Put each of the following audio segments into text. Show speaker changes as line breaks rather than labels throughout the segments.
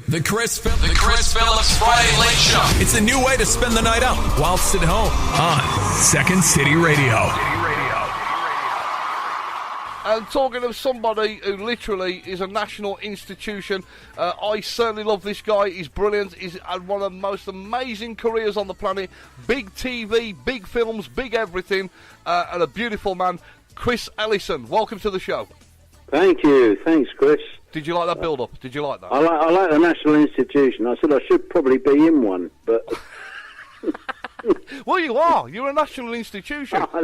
The Chris Phillips Friday Late Show. It's a new way to spend the night out whilst at home on Second City Radio.
And talking of somebody who literally is a national institution, I certainly love this guy. He's brilliant. He's had one of the most amazing careers on the planet. Big TV, big films, big everything, and a beautiful man. Chris Ellison, welcome to the show.
Thank you. Thanks, Chris.
Did you like that build-up? Did you like that?
I like the national institution. I said I should probably be in one, but...
Well, you are. You're a national institution.
I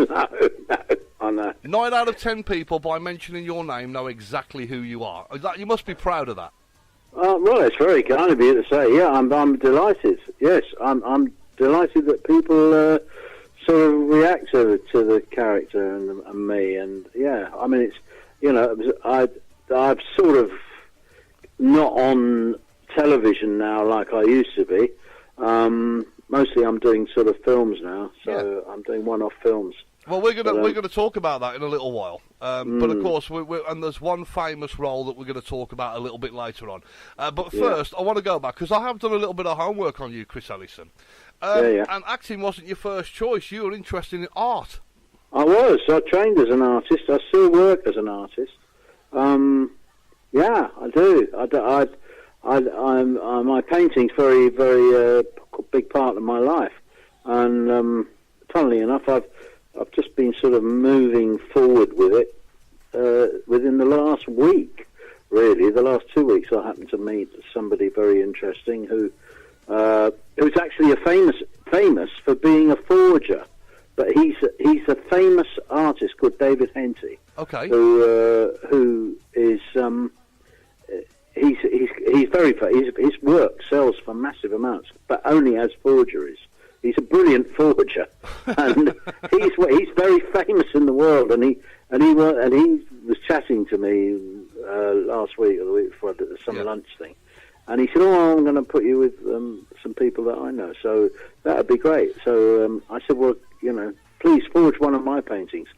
know.
9 out of 10 people, by mentioning your name, know exactly who you are. You must be proud of that.
Well, it's very kind of you to say. Yeah, I'm delighted. Yes, I'm delighted that people sort of react to the character and me. And yeah, I mean, it's, you know, I've sort of not on television now like I used to be. Mostly I'm doing sort of films now, so yeah. I'm doing one-off films.
Well, we're gonna talk about that in a little while. But of course, and there's one famous role that we're going to talk about a little bit later on. But first, I want to go back because I have done a little bit of homework on you, Chris Ellison. And acting wasn't your first choice. You were interested in art.
I was. I trained as an artist. I still work as an artist. Yeah, I do. My painting's very, very big part of my life, and funnily enough, I've just been sort of moving forward with it within the last week. Really, the last 2 weeks, I happened to meet somebody very interesting who's actually famous for being a forger, but he's a famous artist called David Henty.
Okay.
Who is he's very his work sells for massive amounts, but only as forgeries. He's a brilliant forger, and he's very famous in the world. And he was chatting to me last week or the week before the summer lunch thing, and he said, "Oh, I'm going to put you with some people that I know, so that would be great." So I said, "Well, you know, please forge one of my paintings."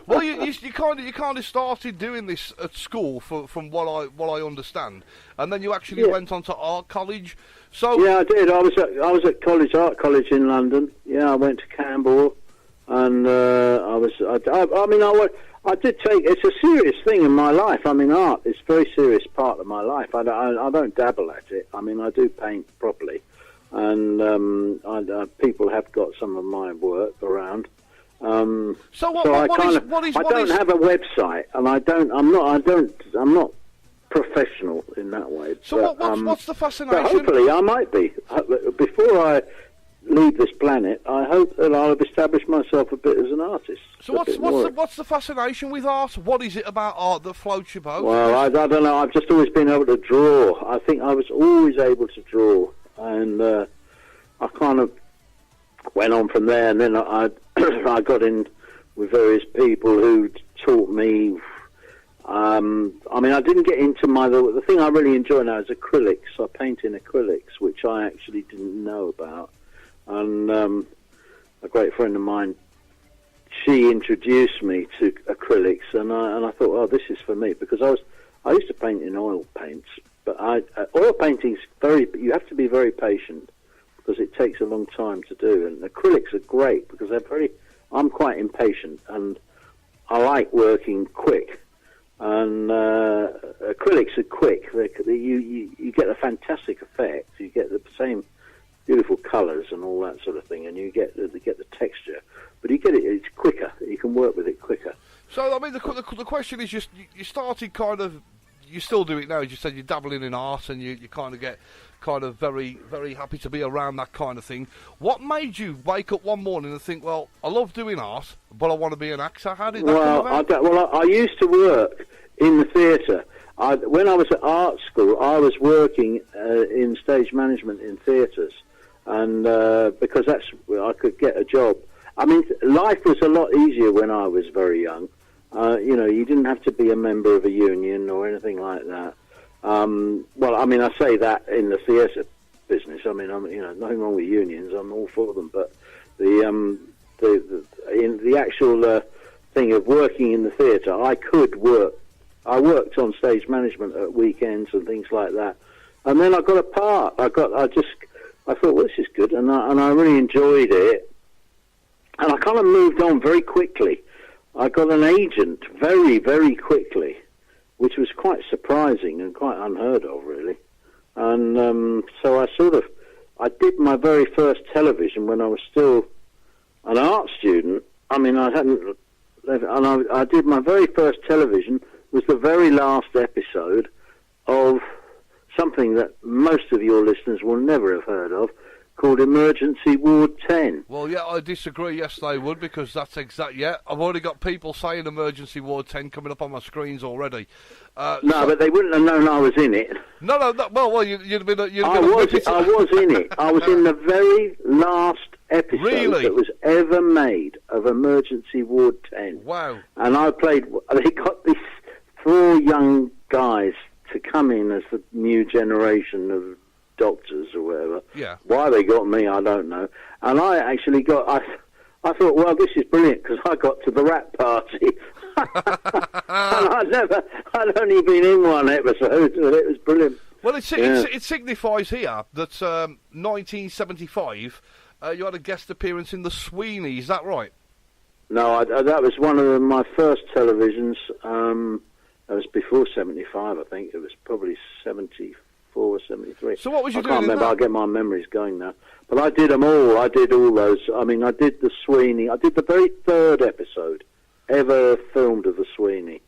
Well, you kind of started doing this at school, from what I understand, and then you actually went on to art college. So
yeah, I did. I was at art college in London. Yeah, I went to Campbell, and I did take. It's a serious thing in my life. I mean, art is a very serious part of my life. I don't dabble at it. I mean, I do paint properly, and people have got some of my work around. I don't have a website, and I'm not professional in that way.
So what's the fascination?
But hopefully I might be. Before I leave this planet, I hope that I'll have established myself a bit as an artist.
So what's the fascination with art? What is it about art that floats your boat?
Well, I don't know. I've just always been able to draw. I think I was always able to draw, and I kind of went on from there, and then I got in with various people who taught me. I mean, I didn't get into the thing I really enjoy now is acrylics. I paint in acrylics, which I actually didn't know about. And a great friend of mine, she introduced me to acrylics, and I thought, oh, this is for me, because I used to paint in oil paints, but oil painting's you have to be very patient, because it takes a long time to do. And acrylics are great because I'm quite impatient, and I like working quick. And acrylics are quick. You get a fantastic effect. You get the same beautiful colours and all that sort of thing, and you get the texture. But it's quicker. You can work with it quicker.
So I mean, the question is just you started kind of. You still do it now, as you said, you're dabbling in art, and you kind of get very, very happy to be around that kind of thing. What made you wake up one morning and think, well, I love doing art, but I want to be an actor? How did that come about?
I used to work in the theatre. When I was at art school, I was working in stage management in theatres, and because that's where I could get a job. I mean, life was a lot easier when I was very young. You didn't have to be a member of a union or anything like that. Well, I mean, I say that in the theatre business. I mean, nothing wrong with unions. I'm all for them. But the actual thing of working in the theatre, I could work. I worked on stage management at weekends and things like that. and then I got a part. I thought, well, this is good, and I really enjoyed it, and I kind of moved on very quickly. I got an agent very, very quickly, which was quite surprising and quite unheard of, really. And so I did my very first television when I was still an art student. I mean, I hadn't, and I did my very first television, was the very last episode of something that most of your listeners will never have heard of, called Emergency Ward 10.
Well, yeah, I disagree. Yes, they would, because that's yeah, I've already got people saying Emergency Ward 10 coming up on my screens already.
But they wouldn't have known I was in it.
No, well, you'd have been.
I was in it. I was in the very last episode that was ever made of Emergency Ward 10.
Wow.
And I played. They got these 4 young guys to come in as the new generation of doctors or whatever.
Yeah.
Why they got me, I don't know. And I actually got. I thought, well, this is brilliant, because I got to the rap party. And I'd only been in one episode, and it was brilliant.
Well, it signifies here that 1975, you had a guest appearance in The Sweeney. Is that right?
No, that was one of my first televisions. That was before 75, I think. It was probably 74 or 73.
So what was you doing?
I can't remember. I'll get my memories going now. But I did them all. I did all those. I mean, I did The Sweeney. I did the very third episode ever filmed of The Sweeney.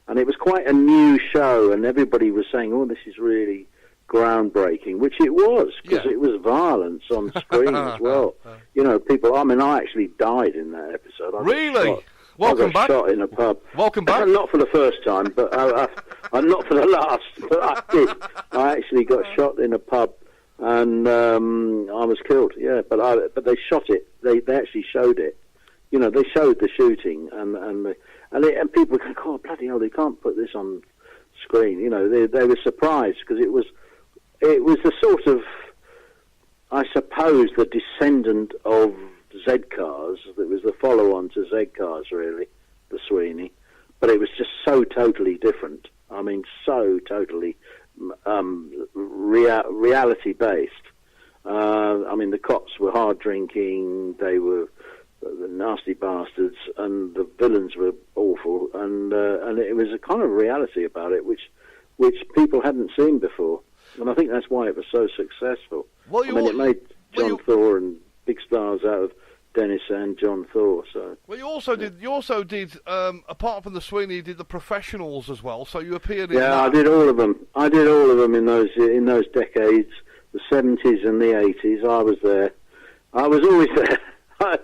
And it was quite a new show, and everybody was saying, oh, this is really groundbreaking, which it was, because it was violence on screen as well. You know, people, I mean, I actually died in that episode.
Really? Welcome back.
I got shot in a pub.
Welcome back.
Not for the first time, but not for the last, but I did. I actually got shot in a pub, and I was killed, but they shot it. They actually showed it. You know, they showed the shooting, and people go, oh, bloody hell, they can't put this on screen. You know, they were surprised, because it was the sort of, I suppose, the descendant of Z-Cars. It was the follow-on to Z-Cars, really, The Sweeney. But it was just so totally different. I mean, so totally reality-based. I mean, the cops were hard drinking, they were the nasty bastards, and the villains were awful, and it was a kind of reality about it, which people hadn't seen before. And I think that's why it was so successful.
Well,
it made John Thor and big stars out of Dennis and John Thor. So.
Well, you also did. Apart from The Sweeney, you did The Professionals as well. So you appeared in.
Yeah, I did all of them. I did all of them in those decades, the 70s and the 80s. I was there. I was always there. I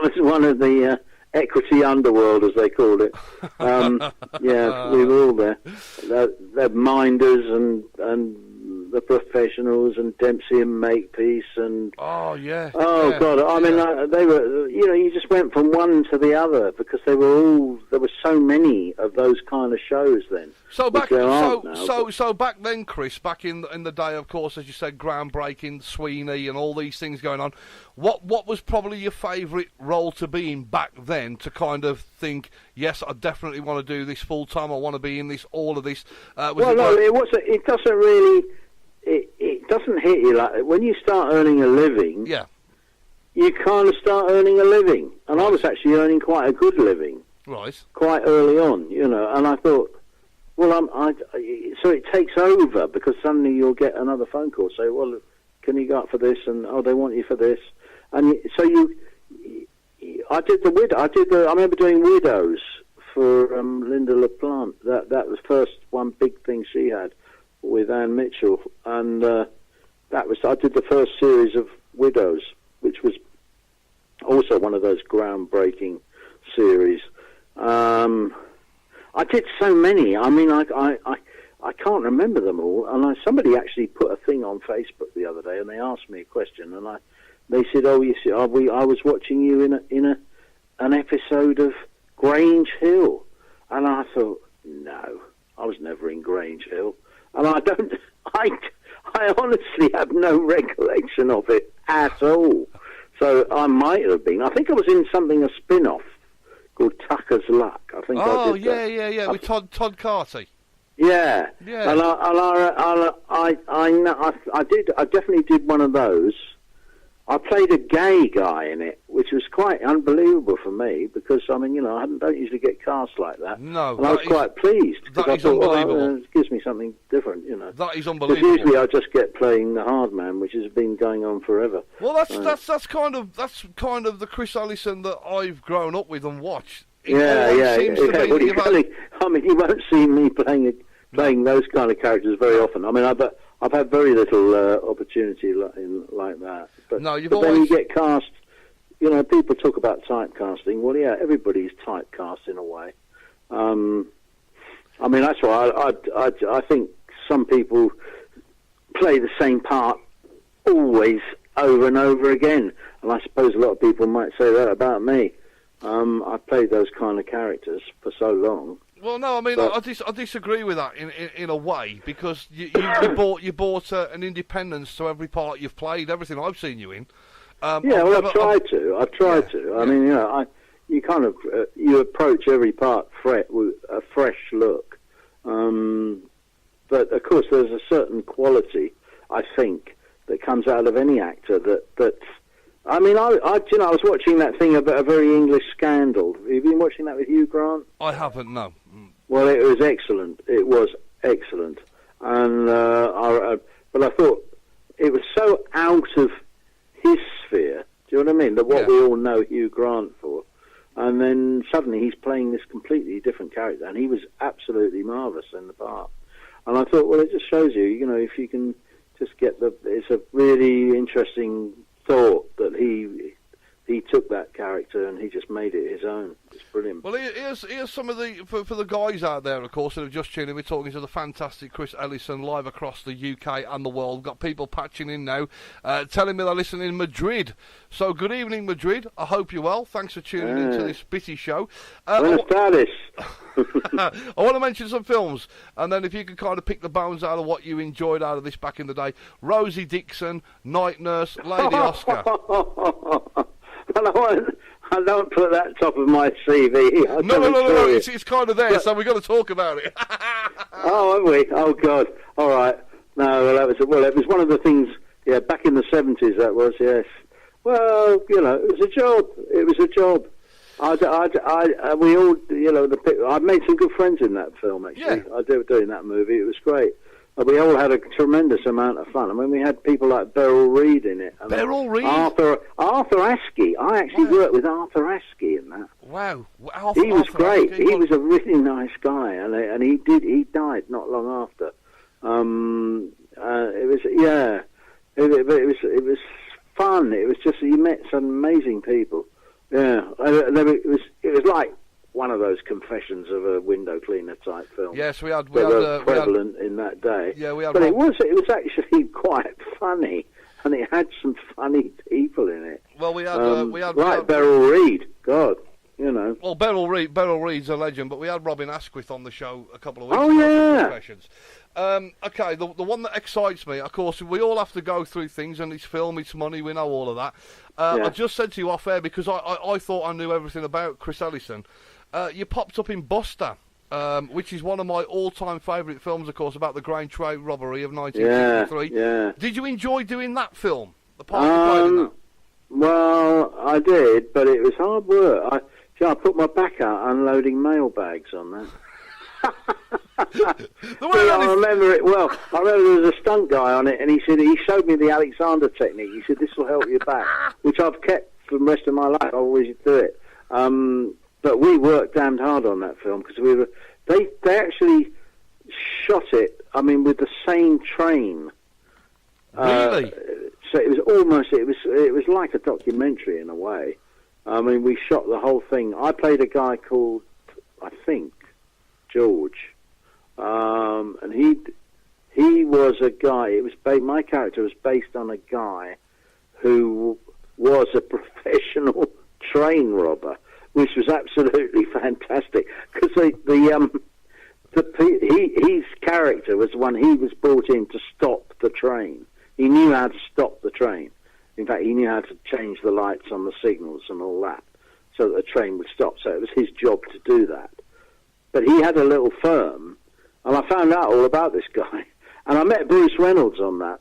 was one of the equity underworld, as they called it. Yeah, we were all there. The Minders and The Professionals and Dempsey and Makepeace and God, I mean, they were, you know, you just went from one to the other, because there were so many of those kind of shows then.
So back then, Chris, back in the day, of course, as you said, groundbreaking, Sweeney and all these things going on. What was probably your favourite role to be in back then, to kind of think, yes, I definitely want to do this full time, I want to be in this, all of this?
It doesn't really. It doesn't hit you like when you start earning a living. Yeah, you kind of start earning a living, and I was actually earning quite a good living, right, quite early on, you know. And I thought, well, so it takes over, because suddenly you'll get another phone call, say, well, can you go up for this? And they want you for this, and so I did I remember doing Widows for Linda LaPlante. That was the first one big thing she had with Anne Mitchell, and I did the first series of Widows, which was also one of those groundbreaking series. I did so many. I mean, I can't remember them all. And somebody actually put a thing on Facebook the other day, and they asked me a question, and they said, "Oh, you see, I was watching you in an episode of Grange Hill," and I thought, no, I was never in Grange Hill. And I honestly have no recollection of it at all. So I might have been. I think I was in a spin-off called Tucker's Luck. I think I did that.
Yeah, with Todd Carty.
Yeah.
Yeah.
And I definitely did one of those. I played a gay guy in it, which was quite unbelievable for me because, I mean, I don't usually get cast like that.
No.
And I was quite pleased because
that
I
is
thought,
unbelievable.
it gives me something different,
That is
Because
unbelievable.
usually I just get playing the hard man, which has been going on forever.
Well, that's kind of the Chris Ellison that I've grown up with and watched. It always seems to be
Well,
that
you won't see me playing those kind of characters very often. I mean, I've had very little opportunity like that. But,
No, you've
but then
always-
you get cast. People talk about typecasting. Well, yeah, everybody's typecast in a way. I mean, that's why I think some people play the same part always over and over again, and I suppose a lot of people might say that about me. I've played those kind of characters for so long.
Well, no, I mean,
But-
I disagree with that in a way because you brought an independence to every part you've played, everything I've seen you in.
I've tried to. I mean, you kind of you approach every part with a fresh look, but of course there's a certain quality I think that comes out of any actor that. I mean, I was watching that thing about a very English scandal. Have you been watching that with Hugh Grant?
I haven't, no.
Well, it was excellent. It was excellent, and but I thought it was so out of his sphere. Do you know what I mean? That what we all know Hugh Grant for, and then suddenly he's playing this completely different character, and he was absolutely marvellous in the part. And I thought, well, it just shows you, if you can just get it's a really interesting thought that he took that character and he just made it his own. It's brilliant.
Well, here's some of the for the guys out there, of course, that have just tuned in. We're talking to the fantastic Chris Ellison live across the UK and the world. Got people patching in now, telling me they're listening in Madrid. So good evening, Madrid. I hope you're well. Thanks for tuning into this bitty show.
Buenas tardes.
I want to mention some films, and then if you could kind of pick the bones out of what you enjoyed out of this back in the day. Rosie Dixon, Night Nurse, Lady Oscar.
I don't put that top of my CV.
No. It's kind of there, so we've got to talk about it.
Oh, have we? Oh, God. All right. No, well, it was one of the things. Yeah, back in the 70s, that was. Yes. Well, it was a job. It was a job. We all, I made some good friends in that film. Actually,
Yeah.
I did doing that movie. It was great. We all had a tremendous amount of fun. I mean, we had people like Beryl Reid in it.
Beryl Reid?
Arthur Askey. I actually worked with Arthur Askey in that.
Wow.
He was great.
Askey,
He was a really nice guy, and he died not long after. It was fun. It was just, you met some amazing people. Yeah, it was like one of those Confessions of a Window Cleaner type film.
Yes, we had
prevalent in that day.
Yeah, we had.
But it was actually quite funny, and it had some funny people in it.
Well, we had
Beryl Reid. God,
Well, Beryl Reid's a legend, but we had Robin Asquith on the show a couple of weeks
ago.
Oh
yeah.
Confessions. Okay, the one that excites me, of course, we all have to go through things, and it's film, it's money, we know all of that. I just said to you off air because I thought I knew everything about Chris Ellison. You popped up in Buster, which is one of my all-time favourite films, of course, about the Grange train robbery of 1963.
Yeah.
Did you enjoy doing that film? The part you played in that?
Well, I did, but it was hard work. I put my back out unloading mailbags on that. I remember it well. I remember there was a stunt guy on it, and he showed me the Alexander technique. He said, "This will help your back," which I've kept for the rest of my life. I always do it. But we worked damned hard on that film because they actually shot it. I mean, with the same train.
Really?
So it was like a documentary in a way. I mean, we shot the whole thing. I played a guy called, I think, George, and he was a guy. My character was based on a guy who was a professional train robber, which was absolutely fantastic because his character was the one. He was brought in to stop the train. He knew how to stop the train. In fact, he knew how to change the lights on the signals and all that so that the train would stop. So it was his job to do that. But he had a little firm, And I found out all about this guy. And I met Bruce Reynolds on that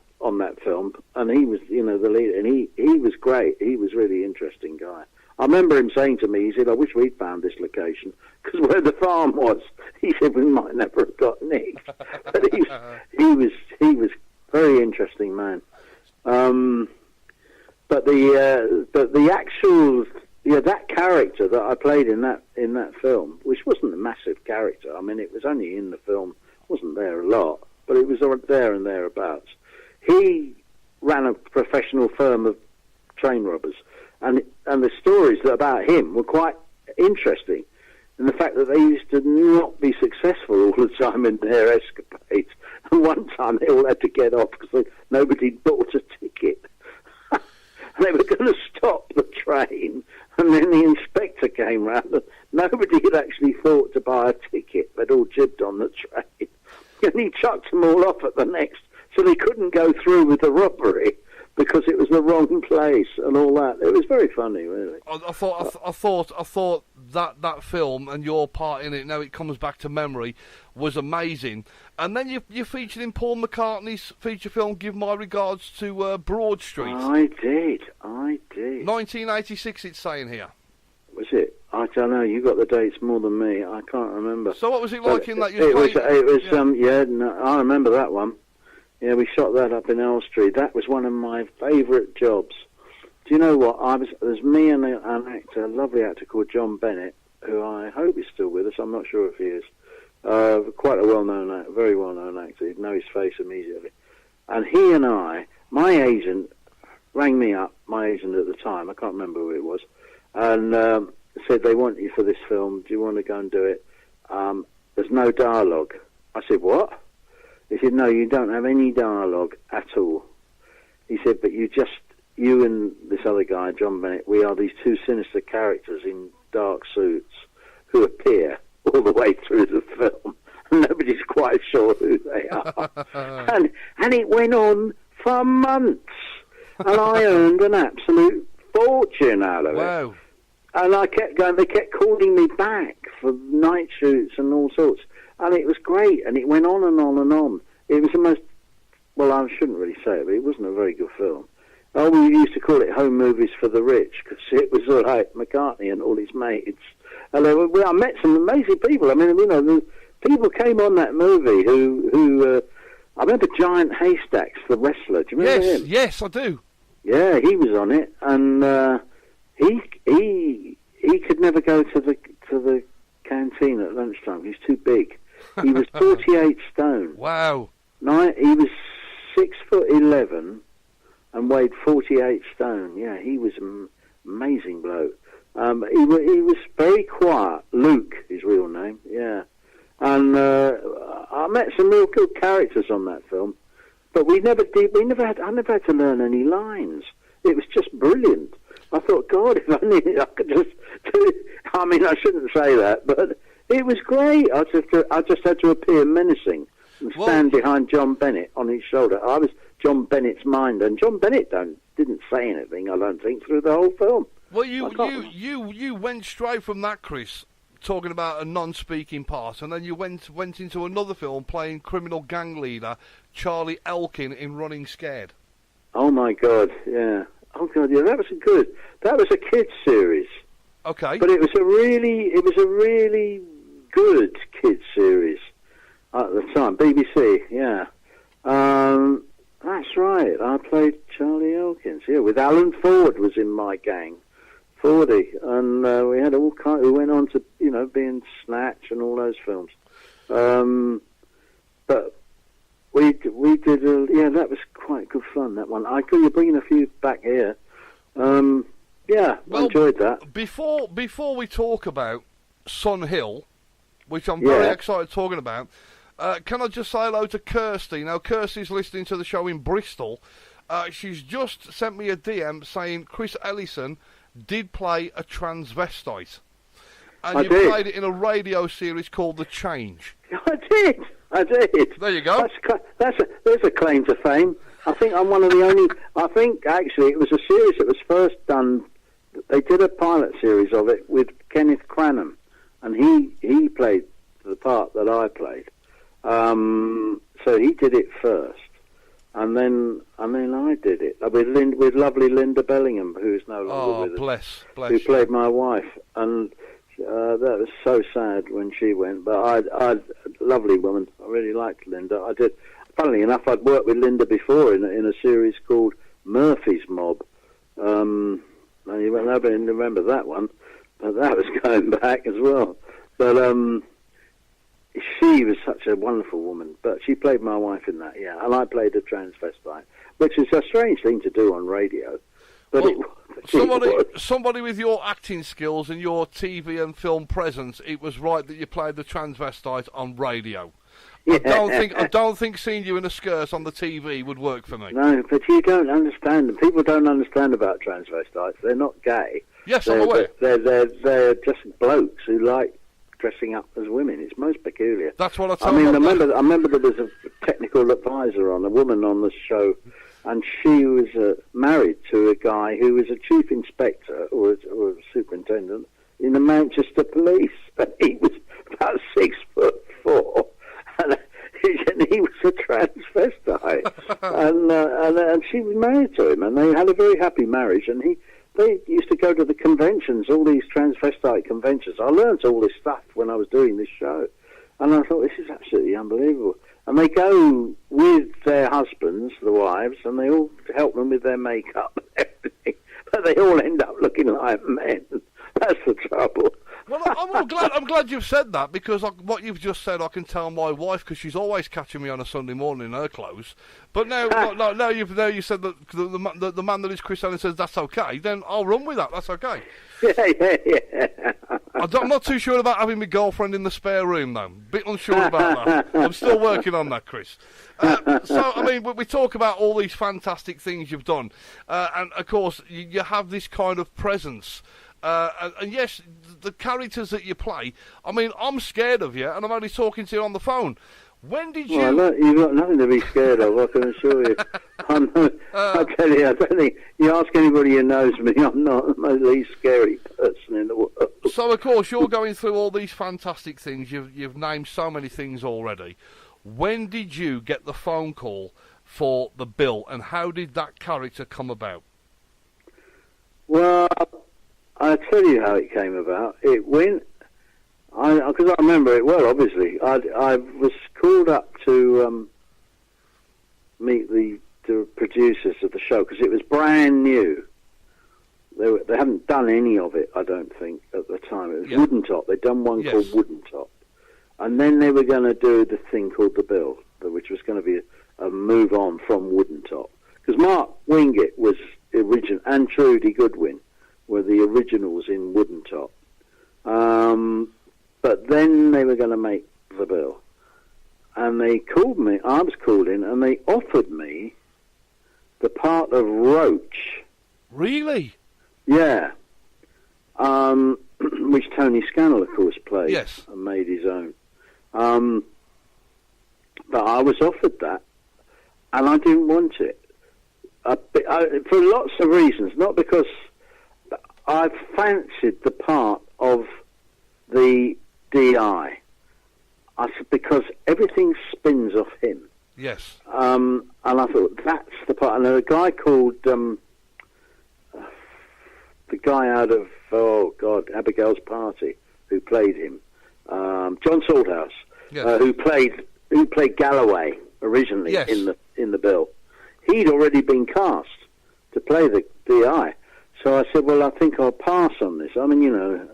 film, and he was, the lead, and he was great. He was a really interesting guy. I remember him saying to me, he said, "I wish we'd found this location, because where the farm was," he said, "we might never have got nicked." But he was very interesting man. But the actual, that character that I played in that film, which wasn't a massive character. I mean, it was only in the film, wasn't there a lot, but it was there and thereabouts. He ran a professional firm of train robbers, and the stories about him were quite interesting. And the fact that they used to not be successful all the time in their escapades. And one time they all had to get off because nobody bought a ticket. They were going to stop the train, and then the inspector came round, and nobody had actually thought to buy a ticket. They'd all jibbed on the train. And he chucked them all off at the next, so they couldn't go through with the robbery because it was the wrong place and all that. It was very funny, really.
I thought that film and your part in it, now it comes back to memory, was amazing. And then you featured in Paul McCartney's feature film, Give My Regards to Broad Street.
I did.
1986, it's saying here.
Was it? I don't know. You got the dates more than me. I can't remember.
So what was it like in that?
I remember that one. Yeah, we shot that up in Elstree. That was one of my favourite jobs. Do you know what? It was me and an actor, a lovely actor called John Bennett, who I hope is still with us. I'm not sure if he is. Quite a very well-known actor. You'd know his face immediately. And he and my agent rang me up, my agent at the time, I can't remember who it was, and said, "They want you for this film. Do you want to go and do it? There's no dialogue." I said, "What?" He said, "No, you don't have any dialogue at all." He said, "But you and this other guy, John Bennett, we are these two sinister characters in dark suits who appear all the way through the film, and nobody's quite sure who they are." and it went on for months, and I earned an absolute fortune out of it. And I kept going. They kept calling me back for night shoots and all sorts. And it was great, and it went on and on and on. It was the most, well, I shouldn't really say it, but it wasn't a very good film. Oh, we used to call it Home Movies for the Rich, because it was like McCartney and all his mates. And I met some amazing people. I mean, the people came on that movie who I remember Giant Haystacks, the wrestler. Do you remember him?
Yes, I do.
Yeah, he was on it, and he could never go to the canteen at lunchtime. He's too big. He was 48 stone.
Wow.
He was 6'11" and weighed 48 stone. Yeah, he was an amazing bloke. He was very quiet. Luke, his real name. Yeah, and I met some real good characters on that film, but I never had to learn any lines. It was just brilliant. I thought, God, if only I could just do. I mean, I shouldn't say that, but it was great. I just had to appear menacing and stand behind John Bennett on his shoulder. I was John Bennett's mind, and John Bennett didn't say anything, I don't think, through the whole film.
Well, you went straight from that, Chris, talking about a non-speaking part, and then you went into another film playing criminal gang leader Charlie Elkin in Running Scared.
Oh my God, yeah. Oh God, yeah. That was a kids series.
Okay.
But it was a really good kids series at the time. BBC, yeah. That's right. I played Charlie Elkins. Yeah, with Alan Ford was in my gang, Fordy, and we had all kind. Who went on to be in Snatch and all those films. But we did. That was quite good fun. That one. You're bringing a few back here. Yeah, I enjoyed that.
Before we talk about Sun Hill, which I'm very excited talking about, can I just say hello to Kirsty? Now, Kirsty's listening to the show in Bristol. She's just sent me a DM saying Chris Ellison did play a transvestite. And you played it in a radio series called The Change.
I did.
There you go.
There's a claim to fame. I think I'm one of the only... I think, actually, it was a series that was first done... They did a pilot series of it with Kenneth Cranham, and he played the part that I played. So he did it first, and then I did it with lovely Linda Bellingham, who's no longer with us, who played my wife, and that was so sad when she went. But I lovely woman. I really liked Linda. I did. Funnily enough, I'd worked with Linda before in a series called Murphy's Mob. And you won't remember that one, but that was going back as well. But she was such a wonderful woman. But she played my wife in that, yeah. And I played a transvestite, which is a strange thing to do on radio. But
somebody with your acting skills and your TV and film presence, it was right that you played the transvestite on radio. Yeah. I don't think seeing you in a skirt on the TV would work for me.
No, but you don't understand. People don't understand about transvestites. They're not gay.
Yes, I'm aware.
They're just blokes who like dressing up as women. It's most peculiar.
That's what I told you.
I remember there was a technical advisor on, a woman on the show, and she was married to a guy who was a chief inspector or a superintendent in the Manchester Police. And he was about 6'4". And he was a transvestite, and she was married to him, and they had a very happy marriage. And they used to go to the conventions, all these transvestite conventions. I learnt all this stuff when I was doing this show, and I thought, this is absolutely unbelievable. And they go with their husbands, the wives, and they all help them with their makeup and everything, but they all end up looking like men. That's the trouble.
Well, I'm glad you've said that, because what you've just said, I can tell my wife, because she's always catching me on a Sunday morning in her clothes. But now you said that the man that is Chris Ellison says that's okay, then I'll run with that. That's okay.
Yeah.
I'm not too sure about having my girlfriend in the spare room, though. Bit unsure about that. I'm still working on that, Chris. So, I mean, we talk about all these fantastic things you've done, and of course you have this kind of presence. And yes, the characters that you play, I mean, I'm scared of you, and I'm only talking to you on the phone. When did you...
Well, you've got nothing to be scared of, I can assure you. I tell you, I don't think... You ask anybody who knows me, I'm not the least scary person in the world.
So, of course, you're going through all these fantastic things. You've named so many things already. When did you get the phone call for the Bill, and how did that character come about?
Well... I'll tell you how it came about. It went, because I remember it well, obviously. I was called up to meet the producers of the show, because it was brand new. They hadn't done any of it, I don't think, at the time. It was Wooden Top. They'd done one called Wooden Top. And then they were going to do the thing called The Bill, which was going to be a move on from Wooden Top. Because Mark Wingett was original, and Trudy Goodwin were the originals in Wooden Top. But then they were going to make The Bill. And they called me, I was called in, and they offered me the part of Roach.
Really?
Yeah. Which Tony Scannell, of course, played.
Yes.
And made his own. But I was offered that, and I didn't want it. For lots of reasons, not because... I fancied the part of the DI. Because everything spins off him.
Yes.
And I thought, that's the part. And a guy called, the guy out of, Abigail's Party, who played him, John Salthouse, yes. who played Galloway originally in the Bill. He'd already been cast to play the DI. So I said, well, I think I'll pass on this. I mean, you know,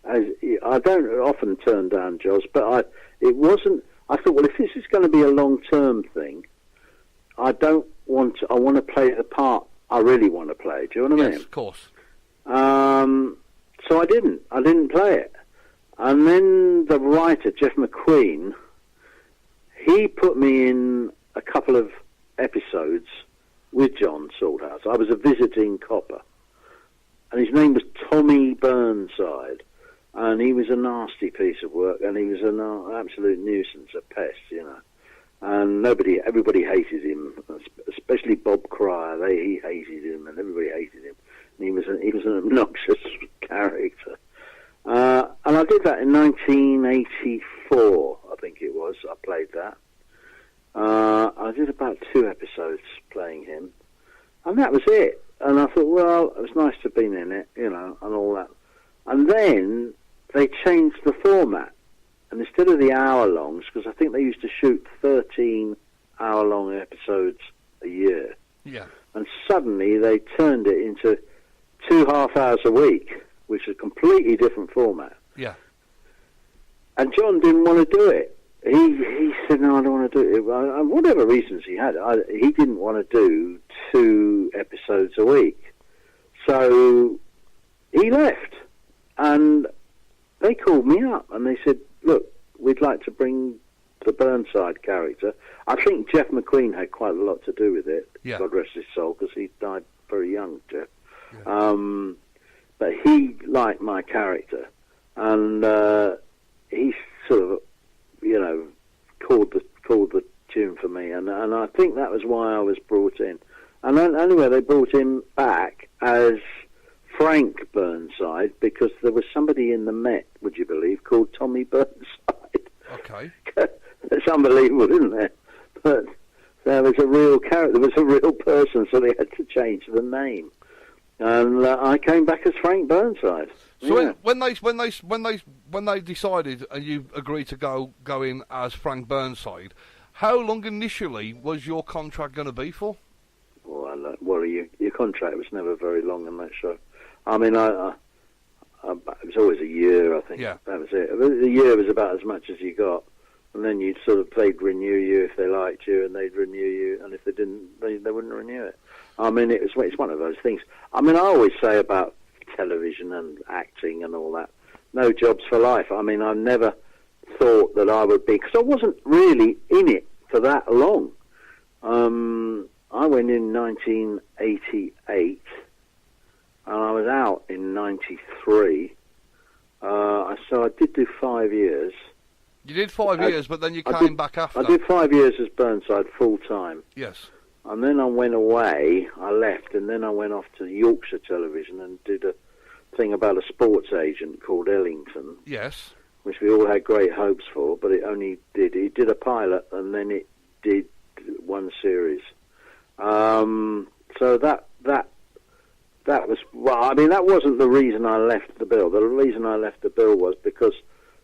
I don't often turn down jobs, but it wasn't. I thought, well, if this is going to be a long-term thing, I want to play the part I really want to play. Do you know what I mean?
Yes, of course.
So I didn't play it. And then the writer, Jeff McQueen, he put me in a couple of episodes with John Salthouse. I was a visiting copper. And his name was Tommy Burnside, and he was a nasty piece of work, and he was an absolute nuisance, a pest, you know. And everybody hated him, especially Bob Cryer. He hated him, and everybody hated him. And he was an obnoxious character. And I did that in 1984, I think it was. I played episodes playing him, and that was it. And I thought, well, it was nice to have been in it, and all that. And then they changed the format, and instead of the hour-longs, because I think they used to shoot 13-hour-long episodes a year, and suddenly they turned it into 2.5 hours a week, which is a completely different format.
Yeah.
And John didn't want to do it. He said, no, I don't want to do it. Well, whatever reasons he had, he didn't want to do 2 episodes a week. So he left. And they called me up and they said, look, we'd like to bring the Burnside character. I think Jeff McQueen had quite a lot to do with it, God rest his soul, because he died very young, Jeff. Yeah. But he liked my character. And he sort of, called the tune for me, and I think that was why I was brought in. And then, anyway, they brought him back as Frank Burnside because there was somebody in the Met, would you believe, called Tommy Burnside.
Okay.
It's unbelievable, isn't it? But there was a real character, there was a real person, so they had to change the name. And I came back as Frank Burnside.
So when they decided and you agreed to go in as Frank Burnside, how long initially was your contract going to be for?
Well, your contract was never very long on that show. I mean, it was always a year, I think.
Yeah.
That was it. The year was about as much as you got, and then they'd renew you if they liked you, and they'd renew you, and if they didn't, they wouldn't renew it. I mean, it's one of those things. I mean, I always say about television and acting and all that, no jobs for life. I mean, I never thought that I would be, because I wasn't really in it for that long. I went in 1988, and I was out in 93. So I did do 5 years.
You did 5 years, but then you came back after.
I did 5 years as Burnside full-time.
Yes.
And then I went away, I left, and then I went off to Yorkshire Television and did a thing about a sports agent called Ellison.
Yes.
Which we all had great hopes for, but it did a pilot, and then it did one series. So that was, well, I mean, that wasn't the reason I left the bill. The reason I left the bill was because,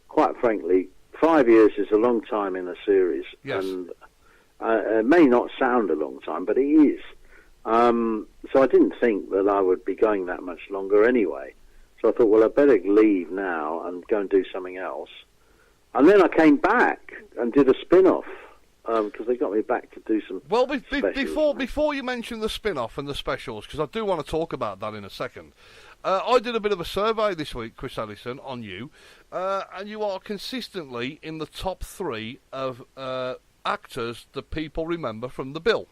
quite frankly, 5 years is a long time in a series.
Yes.
And it may not sound a long time, but it is. So I didn't think that I would be going that much longer anyway. So I thought, well, I better leave now and go and do something else. And then I came back and did a spin-off, because they got me back to do some specials.
Before you mention the spin-off and the specials, because I do want to talk about that in a second, I did a bit of a survey this week, Chris Ellison, on you, and you are consistently in the top 3 of actors that people remember from the bill.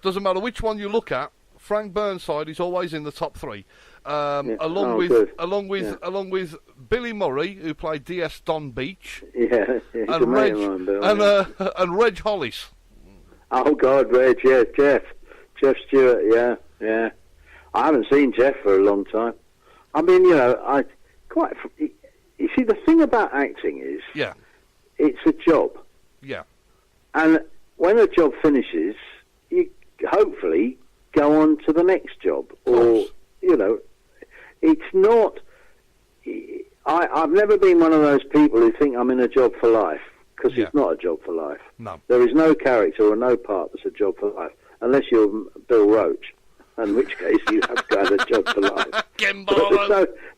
Doesn't matter which one you look at, Frank Burnside is always in the top 3, along with Billy Murray, who played DS Don Beach, and Reg Hollis.
Oh God, Reg, yeah, Jeff Stewart, yeah. I haven't seen Jeff for a long time. I mean, you see, the thing about acting is, it's a job.
Yeah.
And when a job finishes, you hopefully go on to the next job. Or, it's not... I've never been one of those people who think I'm in a job for life, because it's not a job for life.
No.
There is no character or no part that's a job for life, unless you're Bill Roach, in which case you have got a job for life.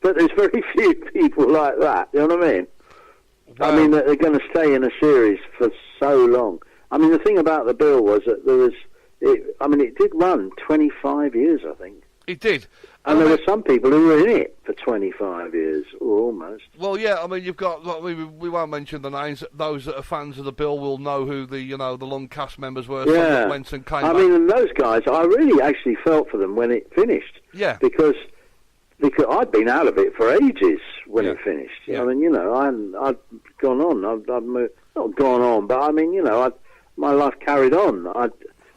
But there's very few people like that, you know what I mean? Wow. I mean, that they're going to stay in a series for so long. I mean, the thing about the bill was that it did run 25 years, I think.
It did.
And there were some people who were in it for 25 years, or almost.
Well, yeah, I mean, you've got, we won't mention the names. Those that are fans of the bill will know who the long cast members were. Some that went and came back.
I mean, and those guys, I really actually felt for them when it finished.
Yeah.
Because I'd been out of it for ages when it finished.
Yeah.
I mean, I'd gone on. I'd moved, not gone on, but I mean, my life carried on.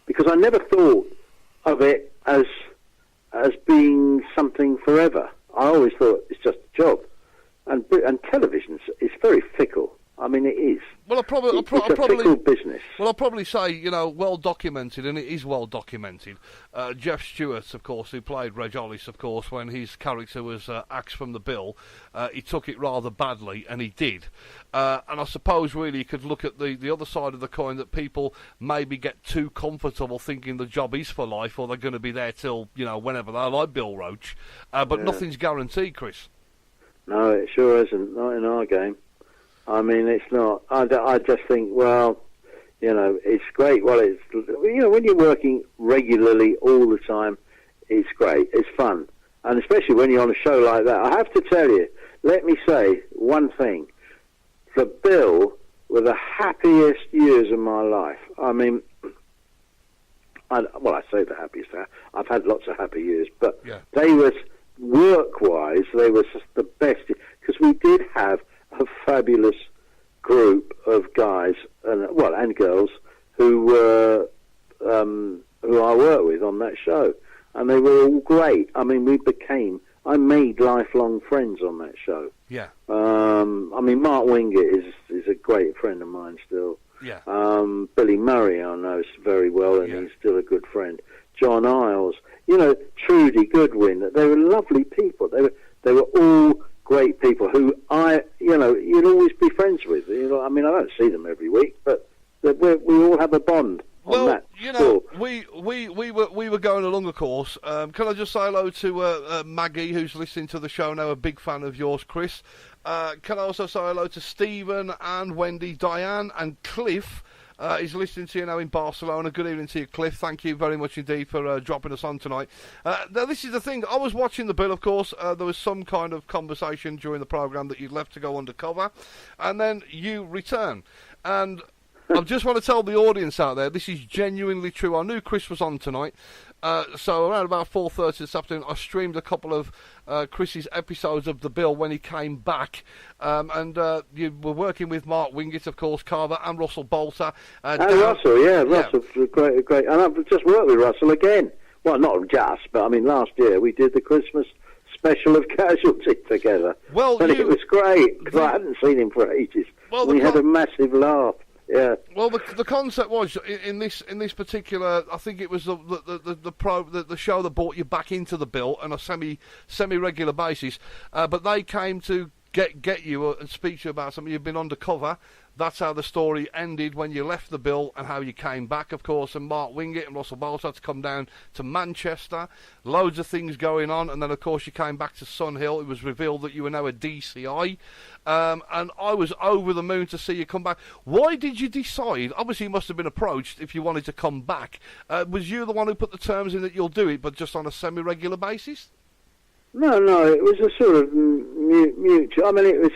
Because I never thought of it as being something forever. I always thought it's just a job. And television is very fickle. I mean, it is.
Well,
It's a fickle business.
Well, I'll probably say, well documented, and it is well documented. Jeff Stewart, of course, who played Reg Ollis, of course, when his character was axed from the bill, he took it rather badly, and he did. And I suppose, really, you could look at the other side of the coin, that people maybe get too comfortable thinking the job is for life, or they're going to be there till, whenever they like Bill Roach. But nothing's guaranteed, Chris.
No, it sure isn't. Not in our game. I mean, it's not. I just think, well, it's great. Well, it's when you're working regularly all the time, it's great. It's fun, and especially when you're on a show like that. I have to tell you, let me say one thing: the Bill were the happiest years of my life. I mean, I say the happiest. I've had lots of happy years, but they was work-wise, they were just the best, because we did have a fabulous group of guys and girls who I worked with on that show, and they were all great. I mean, I made lifelong friends on that show.
Yeah.
I mean, Mark Wingett is a great friend of mine still.
Yeah.
Billy Murray I know very well, and he's still a good friend. John Isles, Trudy Goodwin. They were lovely people. They were all great people who you'd always be friends with. I mean, I don't see them every week, but we all have a bond.
Well, we were going along, of course. Can I just say hello to Maggie, who's listening to the show now, a big fan of yours, Chris. Can I also say hello to Stephen and Wendy, Diane, and Cliff. He's listening to you now in Barcelona. Good evening to you, Cliff. Thank you very much indeed for dropping us on tonight. Now, this is the thing. I was watching the bill, of course. There was some kind of conversation during the programme that you'd left to go undercover, and then you return. And I just want to tell the audience out there, this is genuinely true. I knew Chris was on tonight. So around about 4:30 this afternoon, I streamed a couple of Chris's episodes of The Bill when he came back. And you were working with Mark Wingett, of course, Carver, and Russell Bolter.
Russell, Russell's great. And I've just worked with Russell again. Well, not just, but I mean, last year we did the Christmas special of Casualty together. And it was great, because I hadn't seen him for ages. Well, we had a massive laugh. Yeah.
Well, the concept was in this particular. I think it was the show that brought you back into the bill on a semi regular basis. But they came to get you and speak to you about something. You've been undercover. That's how the story ended when you left the bill, and how you came back, of course. And Mark Wingett and Russell Bolter had to come down to Manchester. Loads of things going on, and then of course you came back to Sunhill. It was revealed that you were now a DCI, and I was over the moon to see you come back. Why did you decide? Obviously, you must have been approached if you wanted to come back. Was you the one who put the terms in that you'll do it, but just on a semi-regular basis?
No, it was a sort of mutual. I mean, it was.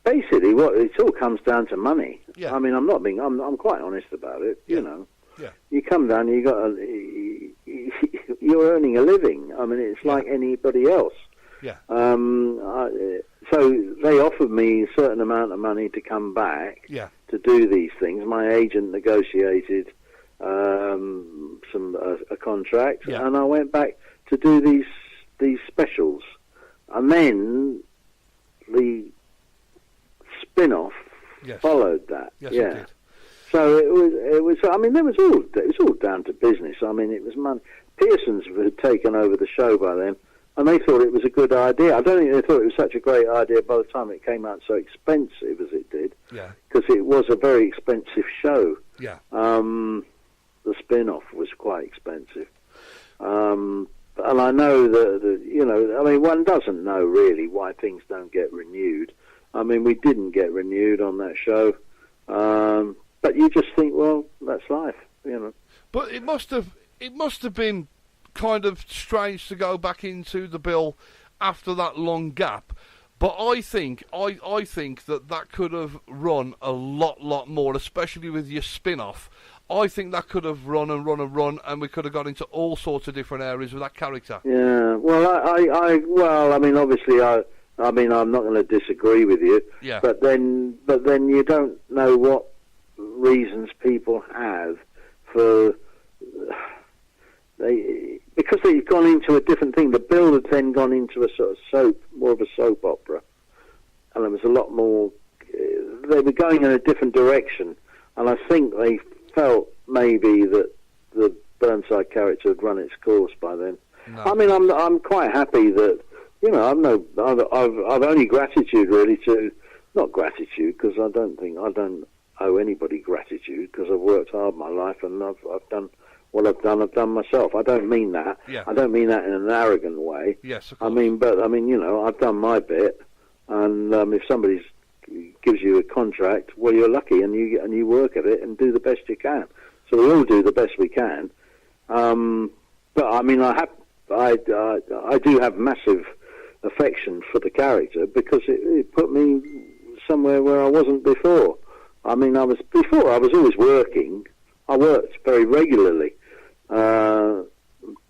Basically, it all comes down to money.
Yeah.
I mean, I'm quite honest about it.
Yeah.
You come down, you're earning a living. I mean, it's like anybody else.
Yeah.
So they offered me a certain amount of money to come back.
Yeah.
To do these things. My agent negotiated a contract, and I went back to do these specials, and then the spin-off followed that.
Yes, it did.
So it was. I mean, it was all down to business. I mean, it was money. Pearson's had taken over the show by then, and they thought it was a good idea. I don't think they thought it was such a great idea by the time it came out so expensive as it did.
Yeah.
Because it was a very expensive show.
Yeah.
The spin-off was quite expensive. And I know that I mean, one doesn't know really why things don't get renewed. I mean, we didn't get renewed on that show, but you just think, well, that's life,
But it must have been kind of strange to go back into the bill after that long gap. But I think that could have run a lot more, especially with your spin-off. I think that could have run, and we could have got into all sorts of different areas with that character.
Yeah. Well, I mean, obviously, I mean, I'm not going to disagree with you.
Yeah.
But then you don't know what reasons people have for because they've gone into a different thing. The bill had then gone into a sort of more of a soap opera, and there was a lot more. they were going in a different direction, and I think they felt maybe that the Burnside character had run its course by then.
No.
I mean, I'm quite happy that, you know, I've only gratitude really to, not gratitude, because I don't owe anybody gratitude, because I've worked hard my life and I've done what I've done myself. I don't mean that.
Yeah.
I don't mean that in an arrogant way.
Yes, of course.
I mean, you know, I've done my bit, and if somebody gives you a contract, well, you're lucky, and you work at it and do the best you can. So we all do the best we can. But I mean, I do have massive affection for the character, because it put me somewhere where I wasn't before. I mean, I was always working. I worked very regularly, but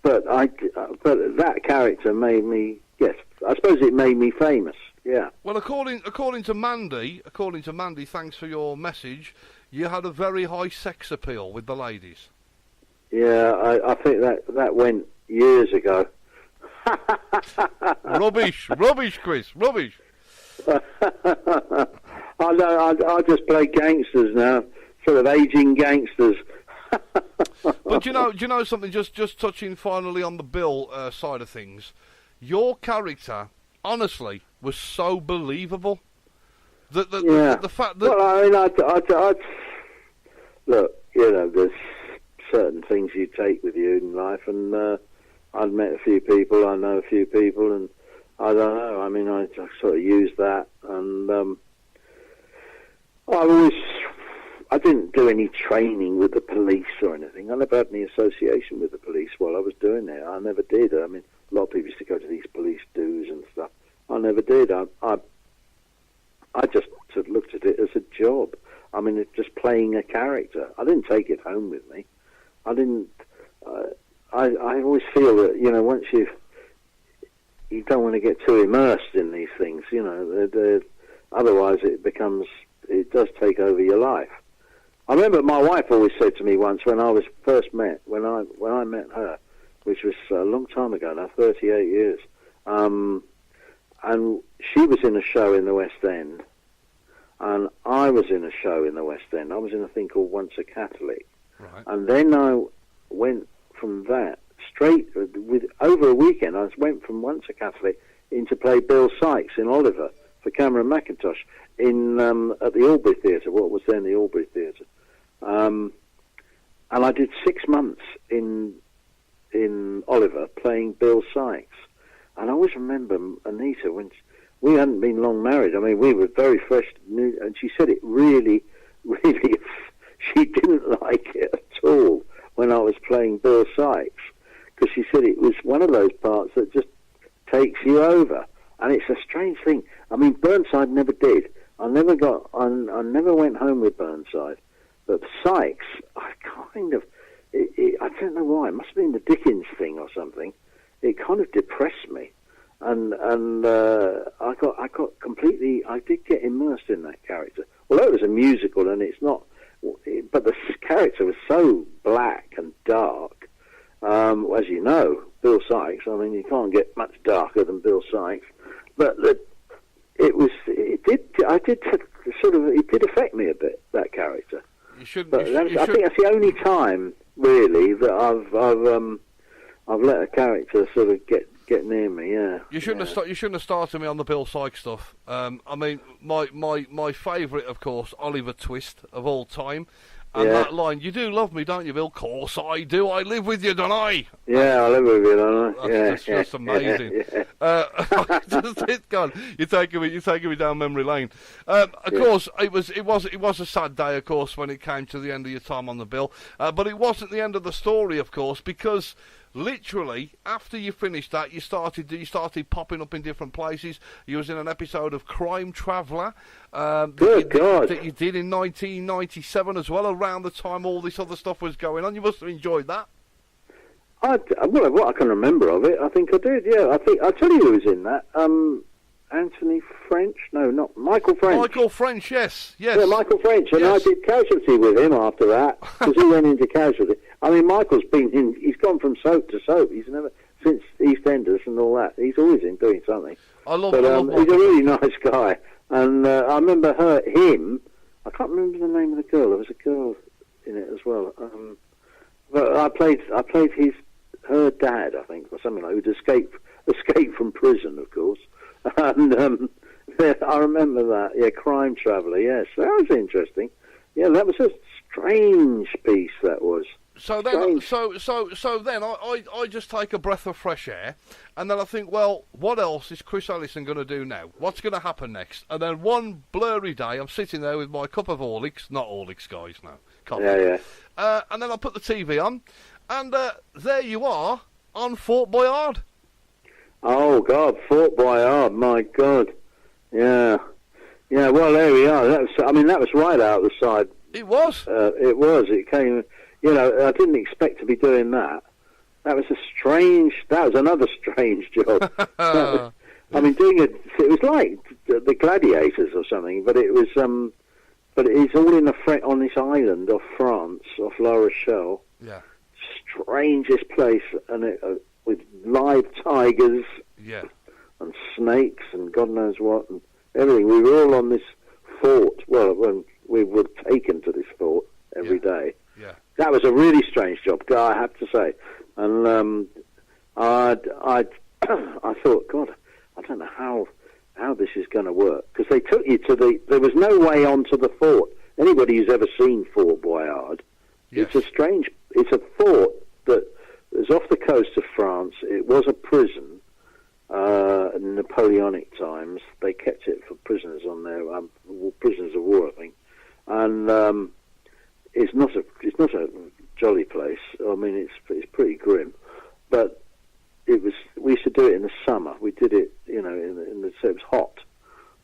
that character made me. Yes, I suppose it made me famous. Yeah.
Well, according to Mandy, thanks for your message. You had a very high sex appeal with the ladies.
Yeah, I think that went years ago.
Rubbish, Chris, rubbish.
I just play gangsters now, sort of aging gangsters.
But do you know something? Just touching finally on the Bill side of things, your character, honestly, was so believable. The fact that,
well, I mean, I look, you know, there's certain things you take with you in life, and I'd met a few people, I know a few people, and I don't know. I mean, I sort of used that, and I didn't do any training with the police or anything. I never had any association with the police while I was doing it. I never did. I mean, a lot of people used to go to these police dues and stuff. I never did. I just sort of looked at it as a job. I mean, it's just playing a character. I didn't take it home with me. I didn't. I always feel that, you know, once you don't want to get too immersed in these things, you know. Otherwise, it does take over your life. I remember my wife always said to me once when I was first met, when I met her, which was a long time ago now, 38 years, and she was in a show in the West End, and I was in a show in the West End. I was in a thing called Once a Catholic.
right.
And then I went from that straight, over a weekend, I went from Once a Catholic into play Bill Sykes in Oliver for Cameron Mackintosh at the Albury Theatre, what was then the Albury Theatre. And I did 6 months in Oliver playing Bill Sykes. And I always remember Anita, when we hadn't been long married, I mean, we were very fresh, new, and she said it really, really, she didn't like it at all when I was playing Bill Sykes, because she said it was one of those parts that just takes you over. And it's a strange thing. I mean, Burnside never did. I never went home with Burnside. But Sykes, I don't know why. It must have been the Dickens thing or something. It kind of depressed me, and I got completely. I did get immersed in that character. Although it was a musical, and it's not. But the character was so black and dark. As you know, Bill Sykes. I mean, you can't get much darker than Bill Sykes. But it did affect me a bit, that character. I think that's the only time really that I've let a character sort of get near me. Yeah.
You shouldn't have started me on the Bill Sykes stuff. I mean, my favourite, of course, Oliver Twist of all time. And that line, "You do love me, don't you, Bill?" "Course I do. I live with you, don't I?"
Yeah, I live with you, don't I?
That's just amazing. God, you're taking me down memory lane. Of course, it was a sad day, of course, when it came to the end of your time on the bill. But it wasn't the end of the story, of course, because literally after you finished that, you started popping up in different places. You was in an episode of Crime Traveller. That you did in 1997 as well, around the time all this other stuff was going on. You must have enjoyed that.
What I can remember of it, I think I did, yeah. I'll tell you who was in that. Anthony French? No, not Michael French.
Michael French, yes.
Yeah, Michael French, and
yes.
I did Casualty with him after that, because he went into Casualty. I mean, Michael's he's gone from soap to soap. He's never, since EastEnders and all that, he's always doing something.
I love
He's a really nice guy. And I remember him I can't remember the name of the girl. There was a girl in it as well. But I played her dad, I think, or something like, who'd escaped from prison, of course. And I remember that. Yeah, Crime Traveller. Yes, that was interesting. Yeah, that was a strange piece. That was.
So then, so then I just take a breath of fresh air, and then I think, well, what else is Chris Ellison going to do now? What's going to happen next? And then one blurry day, I'm sitting there with my cup of Horlicks, not Horlicks, guys, no, coffee.
Yeah.
And then I put the TV on, and there you are on Fort Boyard.
Oh God, Fort Boyard, my God. Yeah. Well, there we are. That was right out the side.
It was.
It was. It came. I didn't expect to be doing that. That was another strange job. Doing it was like the Gladiators or something, but it was, but it's all on this island off France, off La Rochelle.
Yeah.
Strangest place, and with live tigers.
Yeah. And
snakes and God knows what and everything. We were all on this fort. Well, when we were taken to this fort every day.
Yeah.
That was a really strange job, I have to say. And I thought, God, I don't know how this is going to work, because they took you to there was no way onto the fort. Anybody who's ever seen Fort Boyard,
yes.
It's a fort that is off the coast of France. It was a prison. In Napoleonic times, they kept it for prisoners on there, prisoners of war, I think. And it's not a jolly place. I mean, it's pretty grim, but we used to do it in the summer. We did it, so it was hot,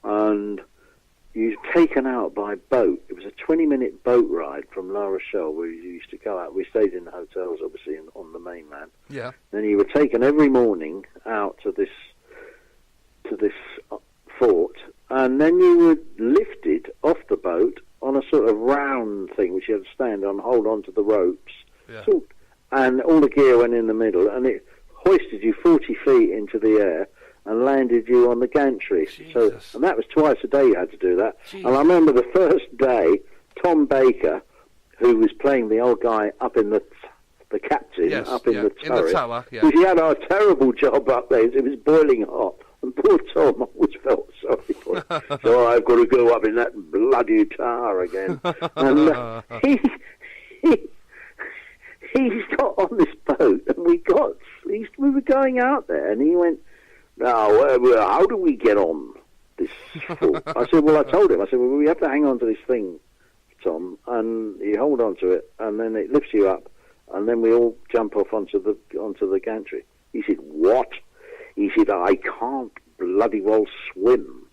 and you're taken out by boat. It was a 20-minute boat ride from La Rochelle, where you used to go out. We stayed in the hotels, obviously, on the mainland.
Yeah.
Then you were taken every morning out to this fort, and then you were lifted off the boat on a sort of round thing, which you had to stand on, hold on to the ropes.
Yeah.
And all the gear went in the middle, and it hoisted you 40 feet into the air and landed you on the gantry.
Jesus.
And that was twice a day you had to do that.
Jesus.
And I remember the first day, Tom Baker, who was playing the old guy up in the captain,
yes,
up in the turret.
In the tower, yeah.
Because he had a terrible job up there. It was boiling hot. And poor Tom, I always felt sorry for him. So I've got to go up in that bloody tower again. And he got on this boat, and we were going out there, and he went, "Now, how do we get on this fort?" I said, "Well, I told him. I said, well, we have to hang on to this thing, Tom, and you hold on to it, and then it lifts you up, and then we all jump off onto the gantry." He said, "What?" He said, "I can't bloody well swim."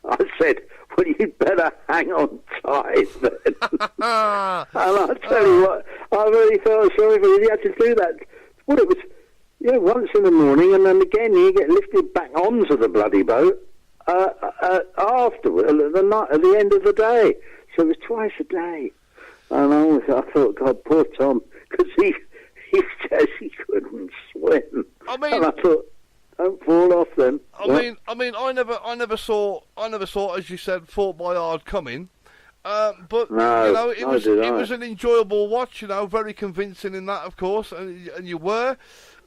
I said, "Well, you'd better hang on tight then." And I tell you what, I really felt sorry for him. He had to do that. Well, it was, once in the morning, and then again you get lifted back onto the bloody boat afterward, at the end of the day. So it was twice a day. And I thought, God, poor Tom, because he couldn't swim.
I mean,
and I thought, don't fall off then.
I mean, I never saw, as you said, Fort Boyard coming. But
no,
it was an enjoyable watch. Very convincing in that, of course, and you were.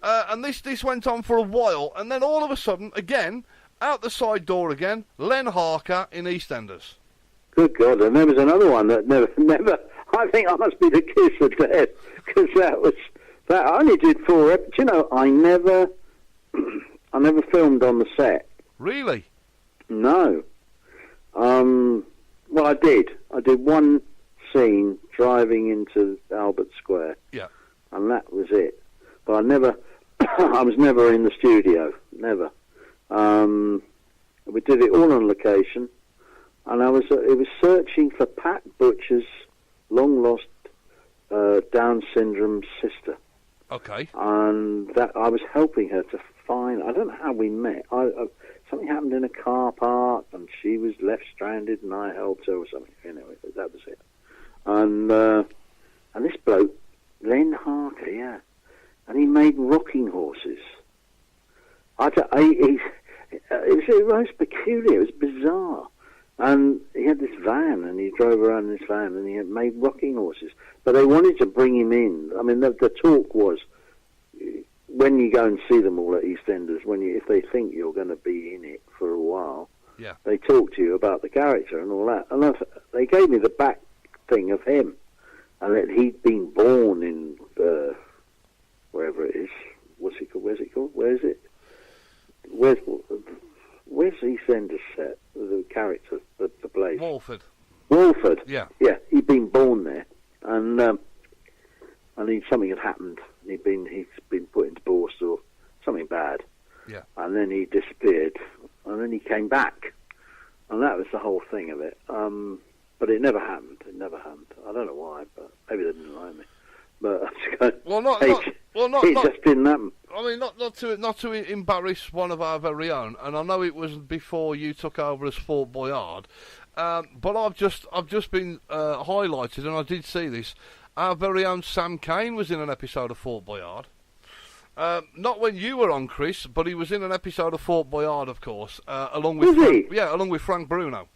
And this went on for a while, and then all of a sudden, again, out the side door again, Len Harker in EastEnders.
Good God! And there was another one that never. I think I must be the kiss of death, because that I only did 4 episodes. I never filmed on the set.
Really?
No. Well, I did. I did one scene driving into Albert Square.
Yeah.
And that was it. But I was never in the studio. Never. We did it all on location. And it was searching for Pat Butcher's long-lost Down syndrome sister.
Okay.
And that I was helping her to find. I don't know how we met. Something happened in a car park, and she was left stranded, and I helped her or something. Anyway, that was it. And this bloke, Len Harker, yeah, and he made rocking horses. It was most peculiar. It was bizarre. And he had this van, and he drove around in this van, and he had made rocking horses. But they wanted to bring him in. I mean, the talk was, when you go and see them all at EastEnders, if they think you're going to be in it for a while, they talk to you about the character and all that. And they gave me the back thing of him, and that he'd been born in wherever it is. What's it called? Where's it called? Where is it? Where's EastEnders set? The character, the place. Walford.
Yeah.
Yeah, he'd been born there, and something had happened. He's been put into Borstal or something bad.
Yeah.
And then he disappeared, and then he came back, and that was the whole thing of it. But it never happened. I don't know why, but maybe they didn't like me. But it just didn't happen.
I mean, not to embarrass one of our very own, and I know it was before you took over as Fort Boyard, but I've just been highlighted, and I did see this. Our very own Sam Kane was in an episode of Fort Boyard. Not when you were on, Chris, but he was in an episode of Fort Boyard, of course, along with along with Frank Bruno.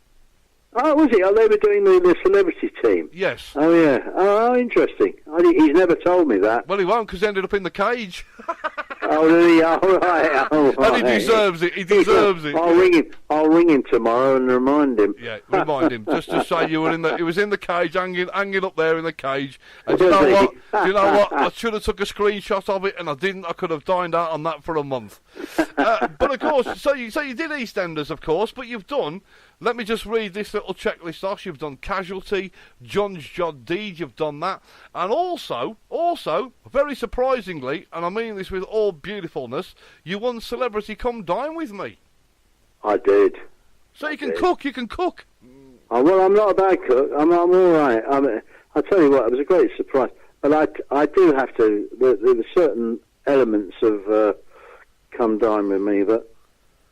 Oh, was he? Oh, they were doing the celebrity team.
Yes.
Oh, yeah. Oh, interesting. He's never told me that.
Well, he won't, because he ended up in the cage.
Oh, really? Oh, right. Oh, right.
And he deserves it. He deserves it.
I'll ring him tomorrow and remind him.
Yeah, remind him. Just to say you were he was in the cage, hanging up there in the cage. And do you know what? I should have took a screenshot of it, and I didn't. I could have dined out on that for a month. But of course, so you did EastEnders, of course, but you've done. Let me just read this little checklist off. You've done Casualty, John's Jod Deed, you've done that. And also, very surprisingly, and I mean this with all beautifulness, you won Celebrity Come Dine With Me.
I did.
So you can cook.
Oh, well, I'm not a bad cook. I'm all right. I'll tell you what, it was a great surprise. But I do have to, there were certain elements of Come Dine With Me that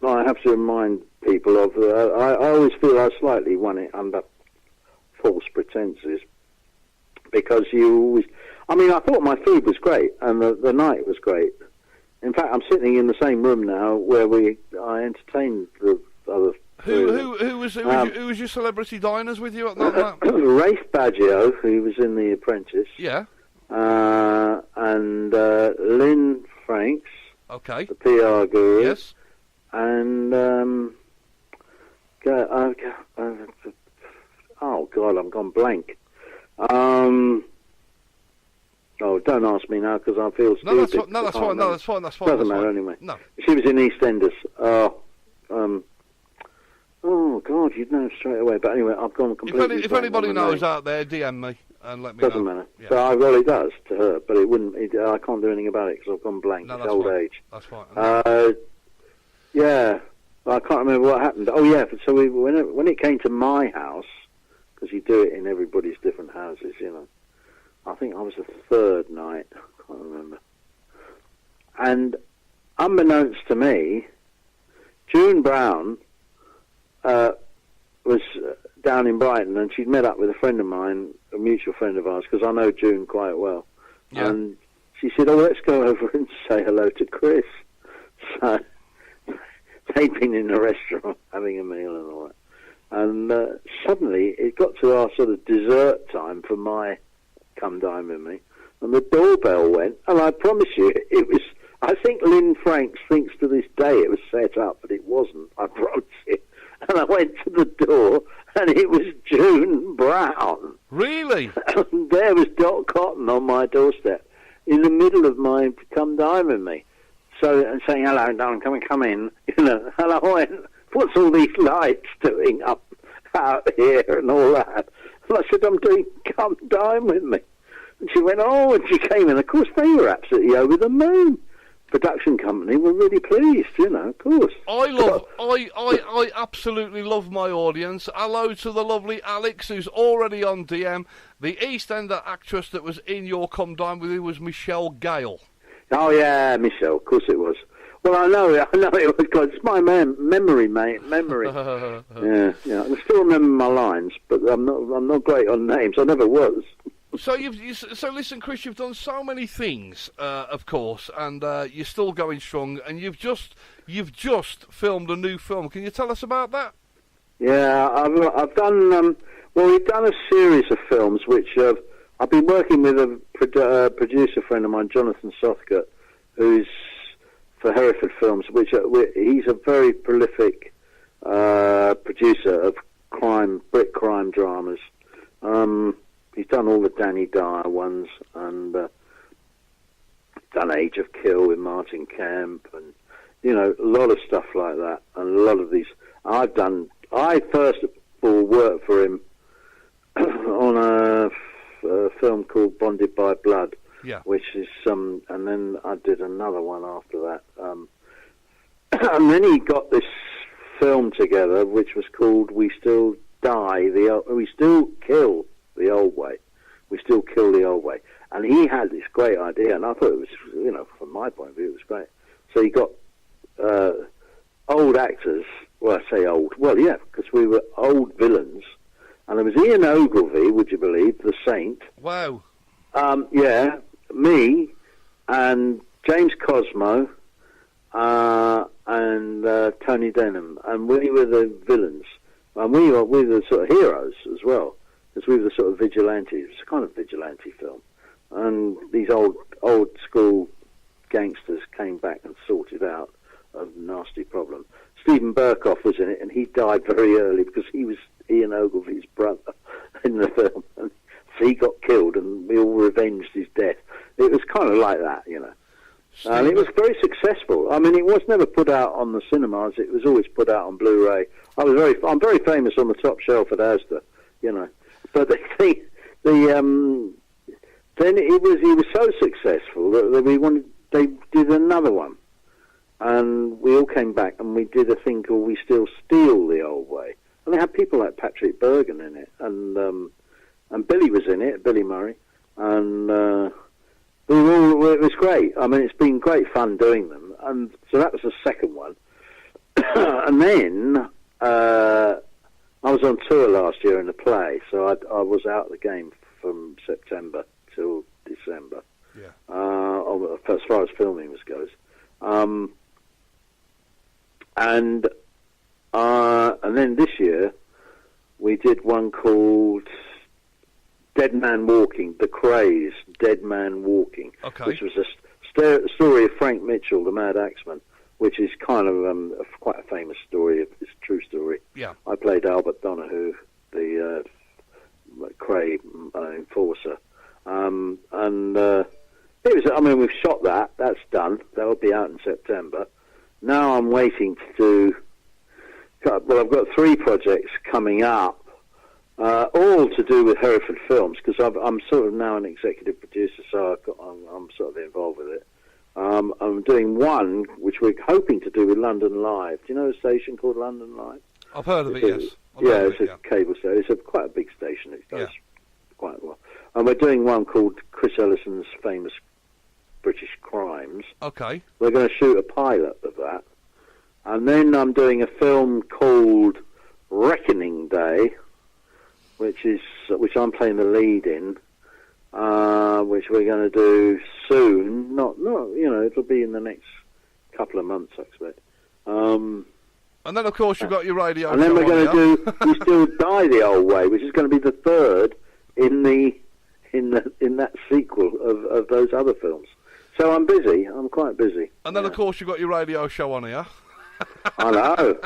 I have to remind people of. I always feel I slightly won it under false pretenses, because you always... I mean, I thought my food was great, and the night was great. In fact, I'm sitting in the same room now where I entertained the other...
Who was your celebrity diners with you at that night?
Rafe Baggio, who was in The Apprentice.
Yeah.
And Lynn Franks.
Okay.
The PR guru.
Yes.
And oh God, I'm gone blank. Oh, don't ask me now, because I feel stupid.
That's fine.
Doesn't matter anyway.
No.
She was in EastEnders. Oh God, you'd know straight away. But anyway, I've gone completely.
If anybody knows out there, DM me and let me know.
Doesn't matter.
Yeah.
So well, it does to her, but it wouldn't. I can't do anything about it because I've gone blank.
No,
it's old
fine.
age.
That's fine.
Yeah, I can't remember what happened. Oh yeah, so when it came to my house, because you do it in everybody's different houses, you know. I think I was the third night. I can't remember. And unbeknownst to me, June Brown was down in Brighton, and she'd met up with a friend of mine, a mutual friend of ours, because I know June quite well.
Yeah.
And she said, "Oh, let's go over and say hello to Chris." So they'd been in a restaurant having a meal and all that. And suddenly it got to our sort of dessert time for my Come Dine With Me, and the doorbell went, and I promise you, it was... I think Lynn Franks thinks to this day it was set up, but it wasn't, I promise you. And I went to the door, and it was June Brown.
Really?
And there was Dot Cotton on my doorstep, in the middle of my Come Dine With Me. So, and saying, "Hello, darling, come in," you know. And I went, "What's all these lights doing up out here and all that?" And I said, "I'm doing Come Dine With Me." And she went, "Oh," and she came in. Of course, they were absolutely over the moon. Production company were really pleased, you know, of course.
I absolutely love my audience. Hello to the lovely Alex, who's already on DM. The EastEnder actress that was in your Come Dine With You was Michelle Gale. Oh
yeah, Michelle, of course it was. Well, I know it was, because it's my memory, mate. Memory. yeah. I still remember my lines, but I'm not great on names. I never was.
So so listen, Chris, you've done so many things, of course, and you're still going strong. And you've just filmed a new film. Can you tell us about that?
Yeah, I've done. Well, we've done a series of films which I've been working with a producer friend of mine, Jonathan Southcott, who's for Hereford Films. He's a very prolific producer of Brit crime dramas. He's done all the Danny Dyer ones and done Age of Kill with Martin Kemp, and a lot of stuff like that. And a lot of these I first of all worked for him on a film called Bonded by Blood, which is and then I did another one after that, and then he got this film together which was called We Still Kill the Old Way. We Still Kill the Old Way. And he had this great idea, and I thought it was, from my point of view, it was great. So he got old actors. Well, I say old. Well, yeah, because we were old villains. And there was Ian Ogilvy, would you believe, the Saint.
Wow.
Yeah, me, and James Cosmo, and Tony Denham. And we were the villains. And we were the sort of heroes as well, because we were the sort of vigilantes. It was a kind of vigilante film. And these old school gangsters came back and sorted out a nasty problem. Stephen Burkoff was in it, and he died very early because he was Ian Ogilvy's brother in the film. And so he got killed, and we all revenged his death. It was kind of like that, And it was very successful. I mean, it was never put out on the cinemas. It was always put out on Blu-ray. I'm very famous on the top shelf at Asda, But then he was so successful that they did another one, and we all came back and we did a thing called We Still Steal the Old Way, and they had people like Patrick Bergen in it, and Billy was in it, Billy Murray, and it was great. I mean, it's been great fun doing them, and so that was the second one, and then I was on tour last year in a play, so I was out of the game from September till December.
Yeah.
As far as filming goes, and then this year we did one called Dead Man Walking, The Craze, Dead Man Walking, which was a story of Frank Mitchell, the Mad Axeman, which is kind of quite a famous story. It's a true story.
Yeah.
I played Albert Donahue, the Cray enforcer. It was. I mean, we've shot that. That's done. That will be out in September. Now I'm waiting to do. Well, I've got 3 projects coming up, all to do with Hereford Films, because I'm sort of now an executive producer, so I'm sort of involved with it. I'm doing one which we're hoping to do with London Live. Do you know a station called London Live?
I've heard of it. Yes.
It's a cable station. It's quite a big station. It does quite well. And we're doing one called Chris Ellison's Famous British Crimes.
Okay.
We're going to shoot a pilot of that. And then I'm doing a film called Reckoning Day, which I'm playing the lead in, which we're going to do soon. Not it'll be in the next couple of months, I expect. And
then, of course, you've got your radio.
And then we're going to do We Still Die the Old Way, which is going to be the third in that sequel of those other films. So I'm busy. I'm quite busy.
And then, of course, you've got your radio show on here.
I know.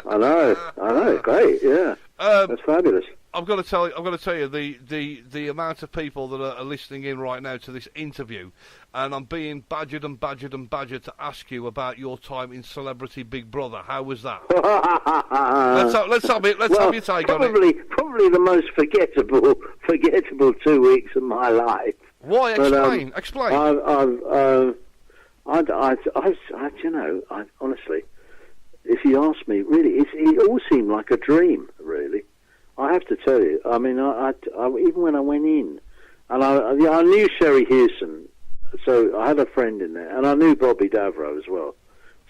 Great, yeah. That's fabulous.
I've got to tell you the amount of people that are listening in right now to this interview, and I'm being badgered to ask you about your time in Celebrity Big Brother. How was that? let's have your take on it.
Probably the most forgettable 2 weeks of my life.
Why? Explain. Explain.
Honestly, if you ask me, really, it all seemed like a dream. Really, I have to tell you. I mean, I even when I went in, and I knew Sherry Hewson, so I had a friend in there, and I knew Bobby Davro as well.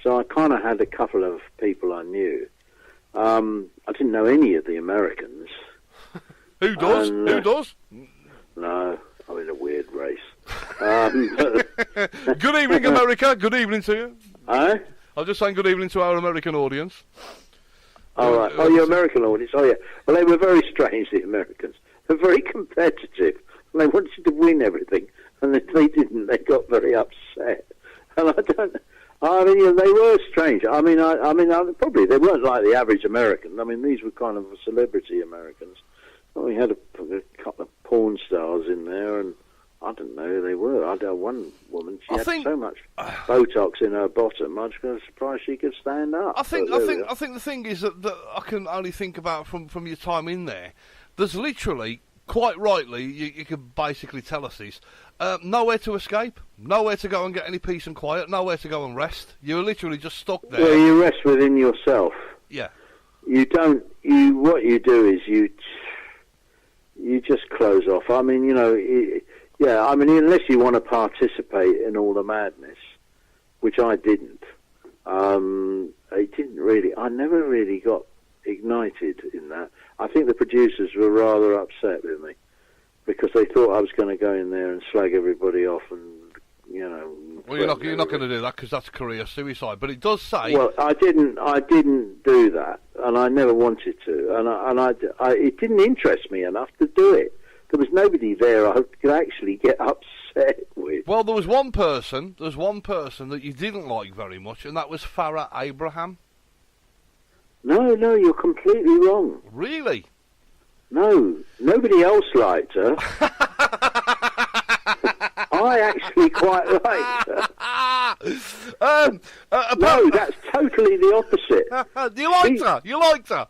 So I kind of had a couple of people I knew. I didn't know any of the Americans.
Who does? Who does?
No, I'm in a weird race.
Good evening, America. Good evening to you.
Eh?
I'm just saying good evening to our American audience.
All right. Oh, your American audience. Oh, yeah. Well, they were very strange, the Americans. They're very competitive. They wanted to win everything, and if they didn't, they got very upset. And I mean, yeah, they were strange. I mean, probably they weren't like the average American. I mean, these were kind of celebrity Americans. Well, we had a couple of porn stars in there, and I don't know who they were. I know one woman, she had so much Botox in her bottom, I was surprised she could stand up.
I think the thing is that I can only think about from your time in there. There's literally, quite rightly, you can basically tell us this, nowhere to escape, nowhere to go and get any peace and quiet, nowhere to go and rest. You're literally just stuck there.
Well, you rest within yourself.
Yeah.
You don't. What you do is you just close off. I mean, yeah. I mean, unless you want to participate in all the madness, which I didn't. I never really got ignited in that. I think the producers were rather upset with me because they thought I was going to go in there and slag everybody off and,
Well, you're not going to do that because that's career suicide. But it does say.
Well, I didn't do that, and I never wanted to, and it didn't interest me enough to do it. There was nobody there I could actually get upset with.
Well, there was one person that you didn't like very much, and that was Farrah Abraham.
No, you're completely wrong.
Really?
No, nobody else liked her. I actually quite liked her. No, that's totally the opposite.
You liked her?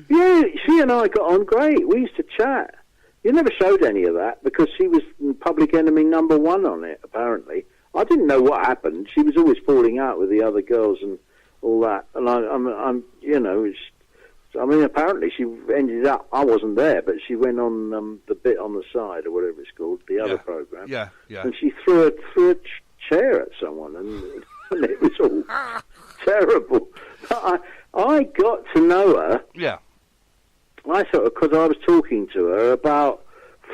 Yeah, she and I got on great. We used to chat. You never showed any of that because she was public enemy number one on it, apparently. I didn't know what happened. She was always falling out with the other girls and all that. And apparently she ended up, I wasn't there, but she went on the bit on the side or whatever it's called, the other program.
Yeah.
And she threw a chair at someone and it was all terrible. But I got to know her.
Yeah.
I thought, because I was talking to her about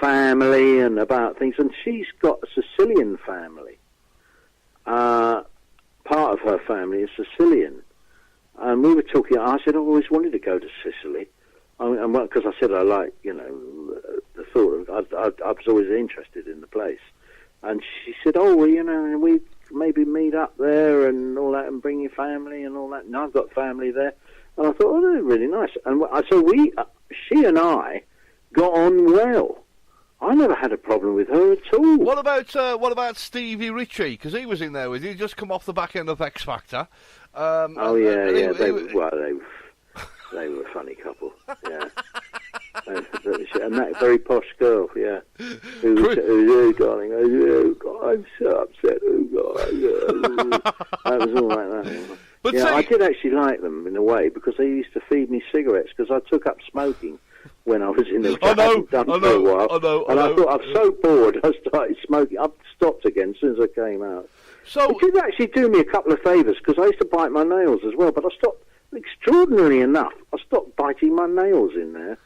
family and about things, and she's got a Sicilian family. Part of her family is Sicilian. And we were talking, I said, I always wanted to go to Sicily. Because I said I like, the thought of, I was always interested in the place. And she said, we maybe meet up there and all that and bring your family and all that. And I've got family there. And I thought, they're really nice. And so she and I got on well. I never had a problem with her at all.
What about Stevie Ritchie? Because he was in there with you. He just come off the back end of X Factor.
They were a funny couple. Yeah. And that very posh girl, yeah. Who was, oh, darling, oh, God, I'm so upset. Oh, God. That was all like that. But yeah, I did actually like them in a way because they used to feed me cigarettes because I took up smoking when I was in the I hadn't done for a while. I thought, I'm so bored, I started smoking. I've stopped again as soon as I came out. So it did actually do me a couple of favours because I used to bite my nails as well, but I stopped, extraordinarily enough, I stopped biting my nails in there.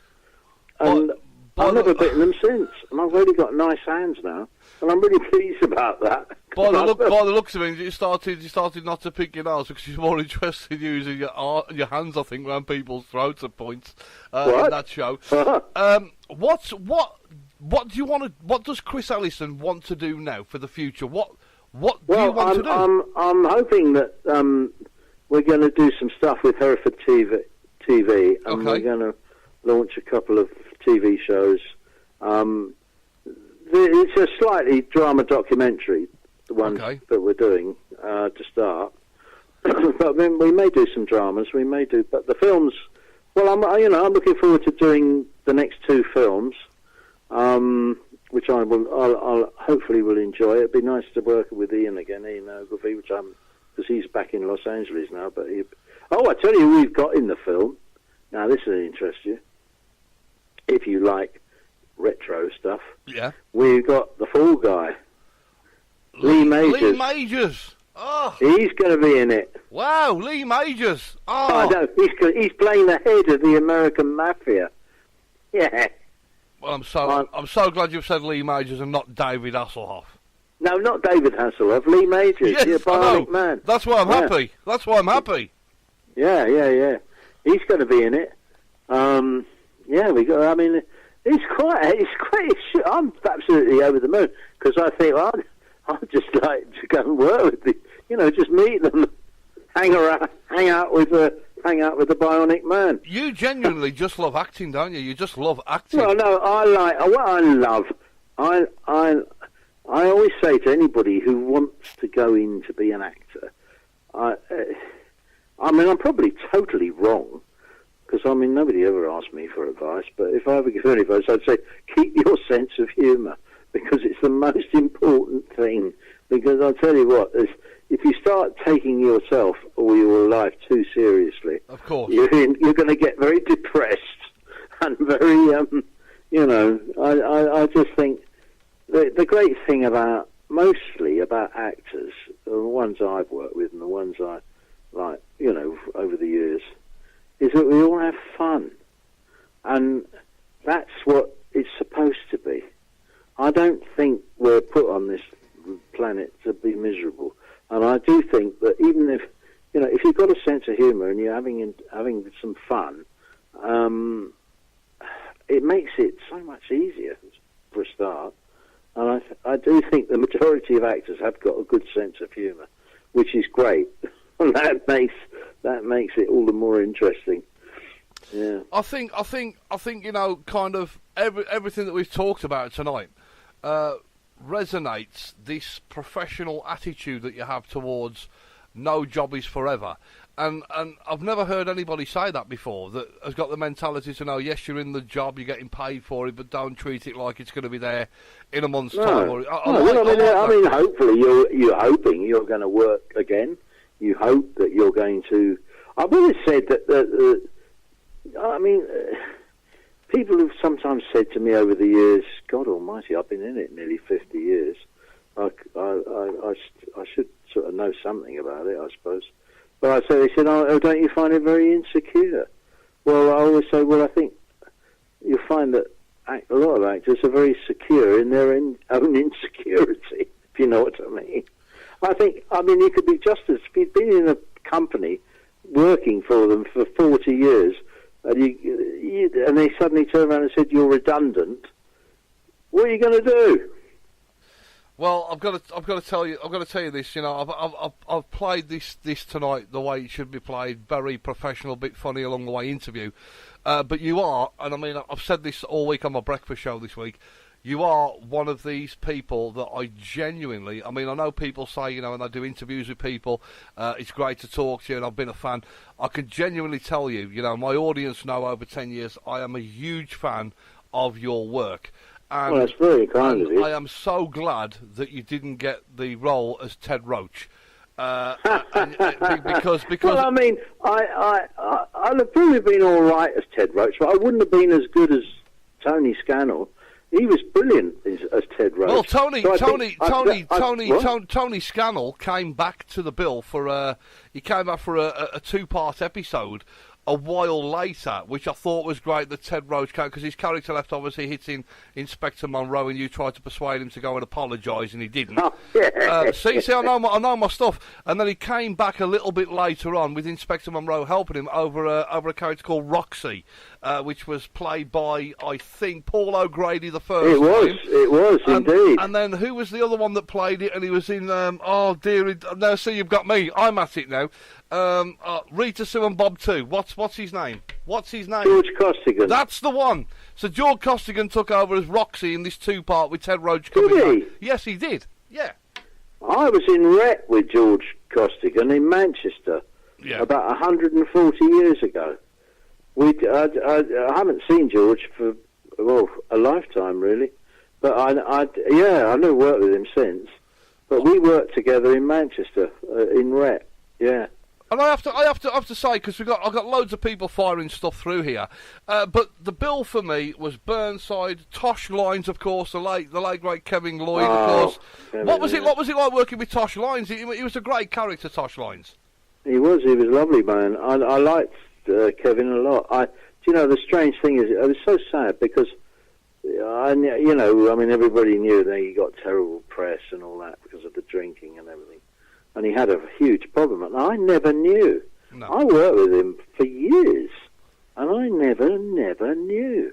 And I've never bitten them since. And I've really got nice hands now. And I'm really pleased about that.
By the looks of it, you started not to pick your nails because you're more interested in using your hands, I think, around people's throats at points in that show. What do you want to? What does Chris Ellison want to do now for the future? What do you want to do?
I'm hoping that we're going to do some stuff with Hereford TV, and we're going to launch a couple of TV shows. It's a slightly drama documentary, the one that we're doing to start. But then we may do some dramas. We may do, but the films. Well, I'm looking forward to doing the next two films, which I'll hopefully will enjoy. It'd be nice to work with Ian again, Ian Ogilvy, because he's back in Los Angeles now. But I tell you, who we've got in the film. Now this will interest you. If you like retro stuff, we've got the Fall Guy, Lee Majors.
Lee Majors. Oh,
he's going to be in it.
Wow, Lee Majors. Oh,
I know. He's playing the head of the American Mafia. Yeah.
Well, I'm so glad you've said Lee Majors and not David Hasselhoff.
No, not David Hasselhoff. Lee Majors.
Yes,
Bionic Man.
That's why I'm happy. That's why I'm happy.
Yeah. He's going to be in it. Yeah, we got. I mean, it's quite. I'm absolutely over the moon because I think I'd just like to go and work with just meet them, hang out with the Bionic Man.
You genuinely just love acting, don't you? You just love acting.
Well, no, I always say to anybody who wants to go in to be an actor, I mean, I'm probably totally wrong, because, I mean, nobody ever asked me for advice, but if I ever give any advice, I'd say, keep your sense of humour, because it's the most important thing. Because I'll tell you what, if you start taking yourself or your life too seriously,
of course,
you're going to get very depressed and very, I just think the great thing mostly about actors, the ones I've worked with and the ones I like, over the years, is that we all have fun. And that's what it's supposed to be. I don't think we're put on this planet to be miserable. And I do think that even if you've got a sense of humour and you're having some fun, it makes it so much easier for a start. And I do think the majority of actors have got a good sense of humour, which is great. And that makes it all the more interesting. Yeah.
I think kind of everything that we've talked about tonight resonates this professional attitude that you have towards no job is forever. And I've never heard anybody say that before, that has got the mentality to know, yes, you're in the job, you're getting paid for it, but don't treat it like it's going to be there in a month's time.
I mean, hopefully you're hoping you're going to work again. You hope that you're going to... I've always said that people have sometimes said to me over the years, God almighty, I've been in it nearly 50 years. I should sort of know something about it, I suppose. But they said, oh, don't you find it very insecure? Well, I always say, I think you'll find that a lot of actors are very secure in their own insecurity, if you know what I mean. You could be just as... If you've been in a company working for them for 40 years, and they suddenly turn around and said, you're redundant, what are you going to do?
Well, I've got to tell you this. I've played this tonight the way it should be played, very professional, bit funny along the way interview. But you are, and I mean, I've said this all week on my breakfast show this week. You are one of these people that I genuinely... I mean, I know people say, when I do interviews with people, it's great to talk to you, and I've been a fan. I can genuinely tell you, my audience know over 10 years, I am a huge fan of your work. And,
well, that's very kind of you.
I am so glad that you didn't get the role as Ted Roach. Because
well, I mean, I'd have probably been all right as Ted Roach, but I wouldn't have been as good as Tony Scannell. He was brilliant as Ted Roach.
Well, Tony Scannell came back to the bill for a two-part episode a while later, which I thought was great that Ted Roach came, because his character left obviously hitting Inspector Monroe, and you tried to persuade him to go and apologise, and he didn't.
Oh, yeah.
See, I know my stuff. And then he came back a little bit later on with Inspector Monroe helping him over a character called Roxy, which was played by, I think, Paul O'Grady the first time.
It was, indeed.
And then who was the other one that played it? And he was in, no, see, you've got me. I'm at it now. Rita Sue and Bob too. What's his name?
George Costigan.
That's the one. So George Costigan took over as Roxy in this two-part with Ted Roach coming
Did he?
back. Yes, he did. Yeah.
I was in Rep with George Costigan in Manchester about 140 years ago. I haven't seen George for a lifetime really, but I never worked with him since. But we worked together in Manchester in Rep. Yeah.
And I have to say, because I've got loads of people firing stuff through here, but the bill for me was Burnside, Tosh Lines, of course, the late great Kevin Lloyd, of course. What was it like working with Tosh Lines? He was a great character, Tosh Lines. He was
lovely, man. I liked Kevin a lot. The strange thing is, it was so sad because everybody knew that he got terrible press and all that because of the drinking and everything. And he had a huge problem, and I never knew.
No.
I worked with him for years, and I never knew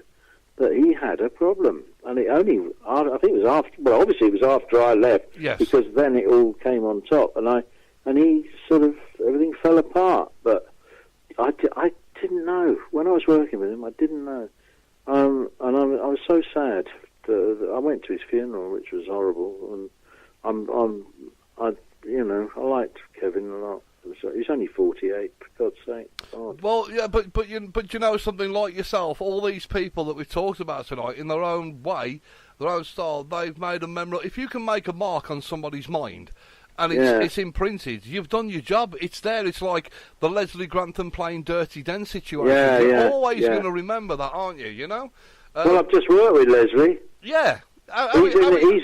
that he had a problem. And it only, I think it was after, well, obviously it was after I left,
Yes.
because then it all came on top, and he sort of, everything fell apart. But I didn't know. When I was working with him, I didn't know. And I was so sad. I went to his funeral, which was horrible, and I liked Kevin a lot. He's only 48, for God's sake. God.
Well, yeah, but you know something, like yourself, all these people that we've talked about tonight, in their own way, their own style, they've made a memorable. If you can make a mark on somebody's mind, and it's imprinted, you've done your job. It's there. It's like the Leslie Grantham playing Dirty Den situation. You're always going to remember that, aren't you? You know.
Well, I've just worked with Leslie.
Yeah.
He's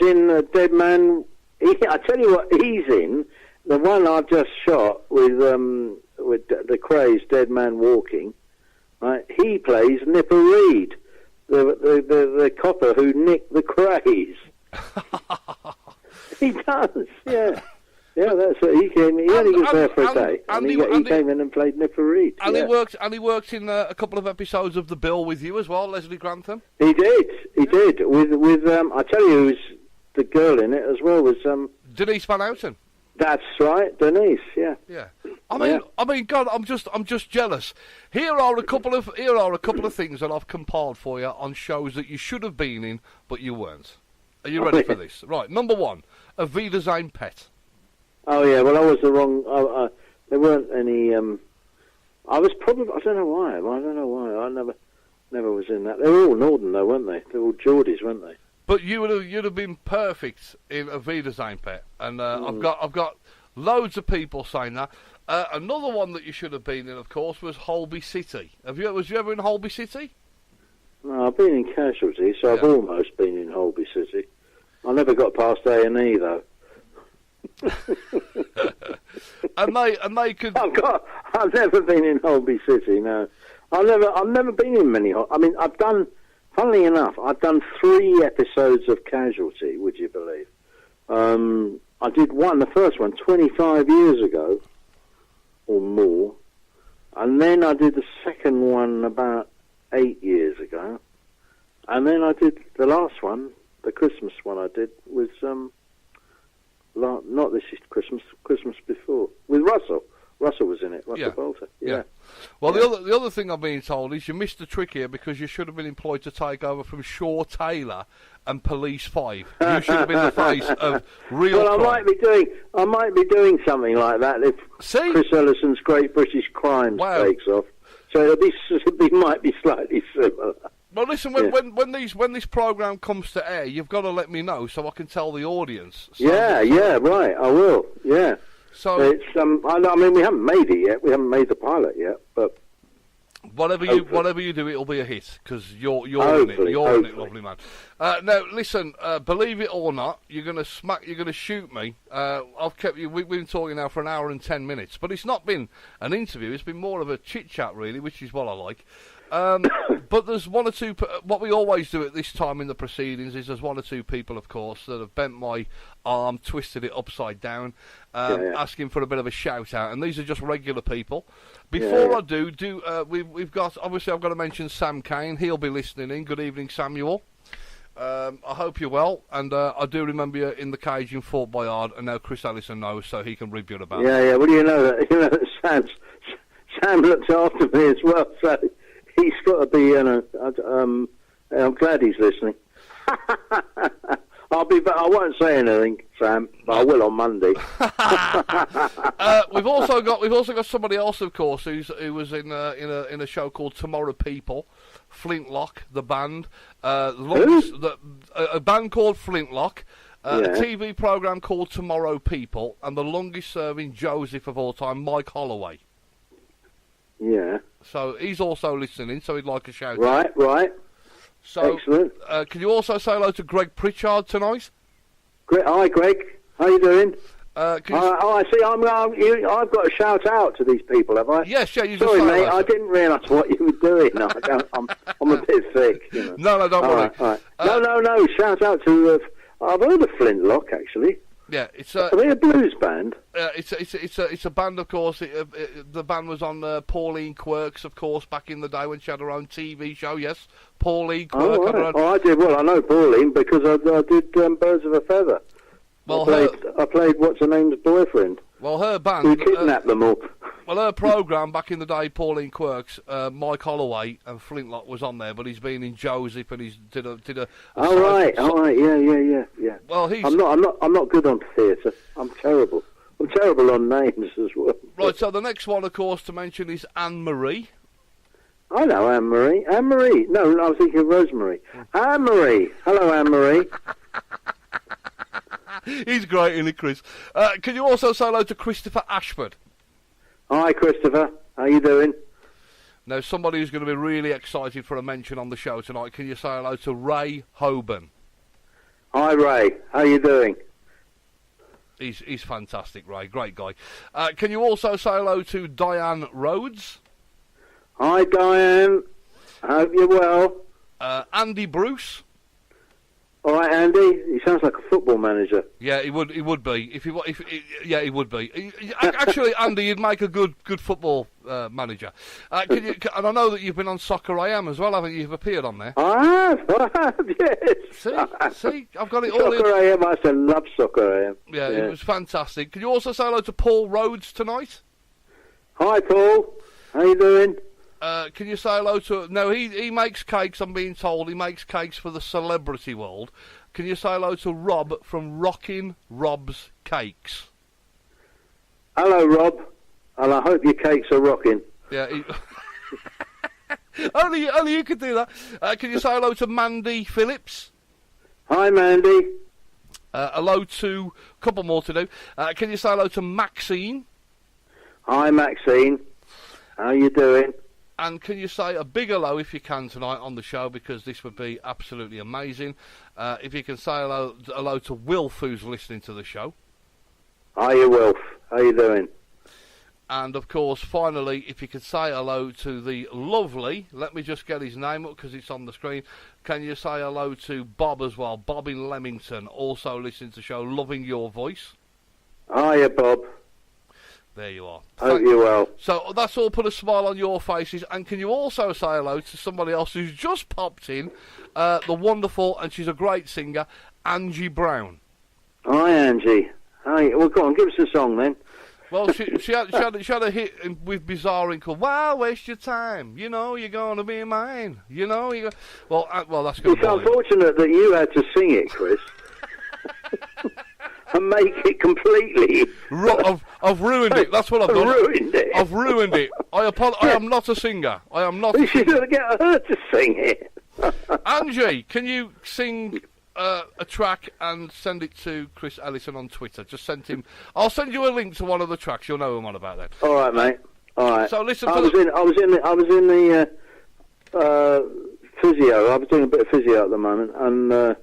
in Dead Man. I tell you what, he's in. The one I've just shot with the Craze, Dead Man Walking, right? He plays Nipper Reed, the copper who nicked the Craze. He does, yeah. Yeah, that's what he came. He only was there for a day, and he came in and played Nipper Reed.
And he worked in a couple of episodes of The Bill with you as well, Leslie Grantham.
He did. With I tell you, who's the girl in it as well was
Denise Van Houten.
That's right, Denise. Yeah.
Yeah. I mean, God, I'm just jealous. Here are a couple of things that I've compiled for you on shows that you should have been in, but you weren't. Are you ready for this? Right. Number one, A Wiedersehen Pet.
Oh yeah. Well, I was the wrong. There weren't any. I was probably. I don't know why. I never was in that. They were all Northern though, weren't they? They were all Geordies, weren't they?
But you'd have been perfect in A Wiedersehen Pet, and I've got loads of people saying that. Another one that you should have been in, of course, was Holby City. Was you ever in Holby City?
No, I've been in Casualty, so I've almost been in Holby City. I never got past A&E though.
and they could.
I've never been in Holby City. No, I've never been in many. I mean, I've done. Funnily enough, I've done 3 episodes of Casualty, would you believe? I did the first one, 25 years ago, or more, and then I did the second one about 8 years ago, and then I did the last one, the Christmas one I did, was, not this is Christmas before, with Russell. Russell was in it, Russell Bolter. Yeah.
Well, the other thing I'm being told is you missed the trick here because you should have been employed to take over from Shaw Taylor and Police 5. You should have been the face of real crime.
I might be doing something like that if Chris Ellison's Great British Crime takes off. So it might be slightly similar.
Well, listen, when this program comes to air, you've got to let me know so I can tell the audience.
Right, I will. Yeah.
So
it's I mean, we haven't made it yet. We haven't made the pilot yet, but
whatever you do, it'll be a hit because you're in it. You're in it, lovely man. Now, listen, believe it or not, you're gonna shoot me. I've kept you. We've been talking now for an hour and 10 minutes, but it's not been an interview. It's been more of a chit chat, really, which is what I like. But there's one or two. What we always do at this time in the proceedings is there's one or two people, of course, that have bent my arm, twisted it upside down, asking for a bit of a shout out, and these are just regular people. Before I do, we've got obviously I've got to mention Sam Kane. He'll be listening in. Good evening, Samuel. I hope you're well, and I do remember you in the cage in Fort Boyard, and now Chris Ellison knows, so he can rib you about.
Yeah. Well, you know that Sam looks after me as well, so. He's got to be, I'm glad he's listening. I won't say anything, Sam, but I will on Monday.
We've also got somebody else, of course, who was in a show called Tomorrow People, Flintlock, the band, a band called Flintlock, a TV program called Tomorrow People, and the longest-serving Joseph of all time, Mike Holloway.
Yeah.
So he's also listening, so he'd like a shout out.
Right.
So,
excellent.
Can you also say hello to Greg Pritchard tonight?
Hi, Greg. How you doing?
I
see. I've got to shout out to these people, have I?
Yes, yeah.
Sorry, mate. I didn't realise what you were doing. I'm a bit thick. You know.
No, don't worry.
All right. No. Shout out to. I've heard of Flintlock actually.
Yeah, it's
Are they a blues band?
it's a band, of course. The band was on Pauline Quirk's, of course, back in the day when she had her own TV show. Yes, Pauline Quirk.
Oh, right. I did. Well, I know Pauline because I did Birds of a Feather.
Well,
I played what's her name's boyfriend.
Well, her band.
Who kidnapped them all.
Well, her programme back in the day, Pauline Quirk's, Mike Holloway and Flintlock was on there, but he's been in Joseph and he's did a.
Oh right, yeah.
Well, he's.
I'm not good on theatre. I'm terrible. I'm terrible on names as well.
Right. So the next one, of course, to mention is Anne Marie.
I know Anne Marie. Anne Marie. No, I was thinking of Rosemary. Anne Marie. Hello, Anne Marie.
He's great, isn't he, Chris? Can you also say hello to Christopher Ashford?
Hi, Christopher. How you doing?
Now, somebody who's going to be really excited for a mention on the show tonight. Can you say hello to Ray Hoban?
Hi, Ray. How you doing?
He's fantastic, Ray. Great guy. Can you also say hello to Diane Rhodes?
Hi, Diane. Hope you're well.
Andy Bruce.
All right, Andy. He sounds like a football manager.
Yeah, he would be. Yeah, he would be. Actually, Andy, you'd make a good football manager. And I know that you've been on Soccer AM as well, haven't you? You've appeared on there.
I have, yes.
See, I've got it all.
Soccer AM. I still love Soccer AM.
Yeah, it was fantastic. Can you also say hello to Paul Rhodes tonight?
Hi, Paul. How you doing?
Can you say hello to... No, he makes cakes, I'm being told. He makes cakes for the celebrity world. Can you say hello to Rob from Rockin' Rob's Cakes?
Hello, Rob. And I hope your cakes are rocking.
Yeah. Only you could do that. Can you say hello to Mandy Phillips?
Hi, Mandy.
Hello to... A couple more to do. Can you say hello to Maxine?
Hi, Maxine. How you doing?
And can you say a big hello, if you can, tonight on the show, because this would be absolutely amazing. If you can say hello to Wilf, who's listening to the show.
Hiya, Wilf. How you doing?
And, of course, finally, if you could say hello to the lovely, let me just get his name up because it's on the screen. Can you say hello to Bob as well? Bob in Leamington, also listening to the show, loving your voice.
Hiya, Bob.
There you are.
Hope you're well.
So that's all put a smile on your faces. And can you also say hello to somebody else who's just popped in, the wonderful, and she's a great singer, Angie Brown.
Hi, Angie. Hi. Well, go on, give us a song then.
Well, she had a hit with Bizarre called "Why Waste Your Time? You know you're gonna be mine. You know you." Well, that's good.
It's unfortunate that you had to sing it, Chris. And make it completely.
I've ruined it. That's what I've done.
Ruined it.
I've ruined it. I am not a singer. I am not.
You should get her to sing it.
Angie, can you sing a track and send it to Chris Ellison on Twitter? Just send him. I'll send you a link to one of the tracks. You'll know who I'm on about then.
All right, mate. All right.
So listen.
I was in the physio. I was doing a bit of physio at the moment, and.